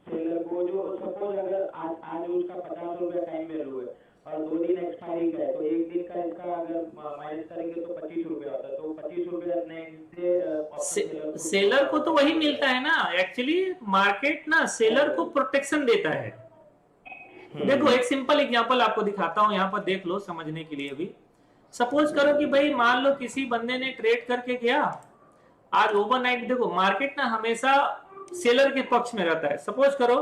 सेलर को जो सपोज अगर आज उसका 50 रुपया टाइम वैल्यू है और 2 दिन एक्सपायरी का है, तो एक दिन का इसका अगर माइनस करेंगे तो 25 रुपया होता है, तो 25 रुपया नेक्स्ट सेलर को तो वही मिलता है ना। एक्चुअली मार्केट ना सेलर को प्रोटेक्शन देता है। देखो एक सिंपल एग्जांपल आपको दिखाता हूं, यहाँ पर देख लो समझने के लिए भी। सपोज करो कि भाई मान लो किसी बंदे ने ट्रेड करके गया आज ओवरनाइट, देखो मार्केट ना हमेशा सेलर के पक्ष में रहता है। सपोज करो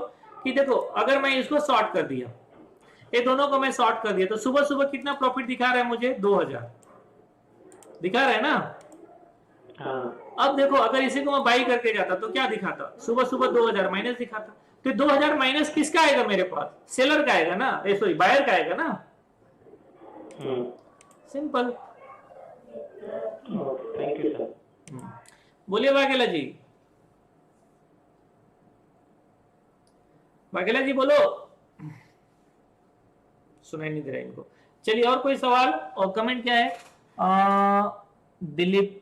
कि देखो अगर मैं इसको शॉर्ट कर दिया, ये दोनों को मैं शॉर्ट कर दिया, तो सुबह सुबह कितना प्रॉफिट दिखा रहा है मुझे 2,000 दिखा रहा है ना। हाँ। अब देखो अगर इसी को मैं बाई करके जाता तो क्या दिखाता, सुबह सुबह 2000 माइनस दिखाता। तो 2000 माइनस किसका आएगा मेरे पास, सेलर का आएगा ना, सॉरी बायर का आएगा ना। सिंपल। Thank you sir. बोलिए वाघेला जी, वाघेला जी बोलो, सुनाई नहीं दे रहा इनको। चलिए और कोई सवाल और कमेंट क्या है? Dilip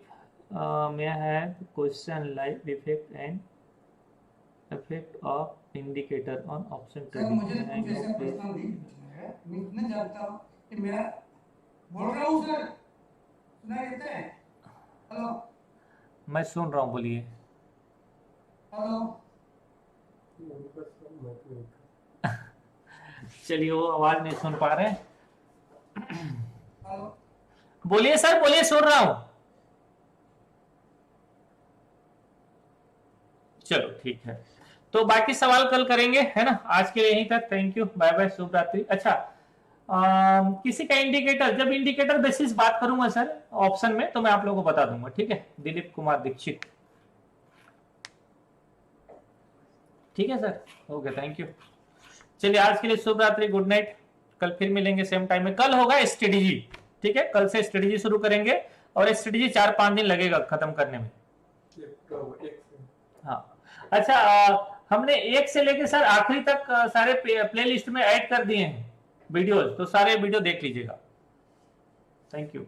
may I have question like effect and effect of indicator on option sir trading? मुझे कुछ ऐसा प्रश्न नहीं है, मैं इतना जानता हूँ कि मेरा बोल रहा हूँ सर, सुनाई देता है? हेलो मैं सुन रहा हूँ, बोलिए। हेलो चलिए वो आवाज नहीं सुन पा रहे। हेलो बोलिए सर, बोलिए, सुन रहा हूँ। चलो ठीक है, तो बाकी सवाल कल करेंगे, है ना। आज के लिए यहीं तक, थैंक यू, बाय बाय, शुभ रात्रि। अच्छा किसी का इंडिकेटर, जब इंडिकेटर बेसिस बात करूंगा सर ऑप्शन में तो मैं आप लोगों को बता दूंगा, ठीक है। दिलीप कुमार दीक्षित, ठीक है सर, ओके, थैंक यू। चलिए आज के लिए शुभ रात्रि, गुड नाइट। कल फिर मिलेंगे सेम टाइम में। कल होगा स्ट्रेटेजी, ठीक है, कल से स्ट्रेटेजी शुरू करेंगे और स्ट्रेटेजी 4-5 दिन लगेगा खत्म करने में। हाँ अच्छा, हमने 1 से लेके सर आखिरी तक सारे प्लेलिस्ट में ऐड कर दिए हैं वीडियोस, तो सारे वीडियो देख लीजिएगा। Thank you.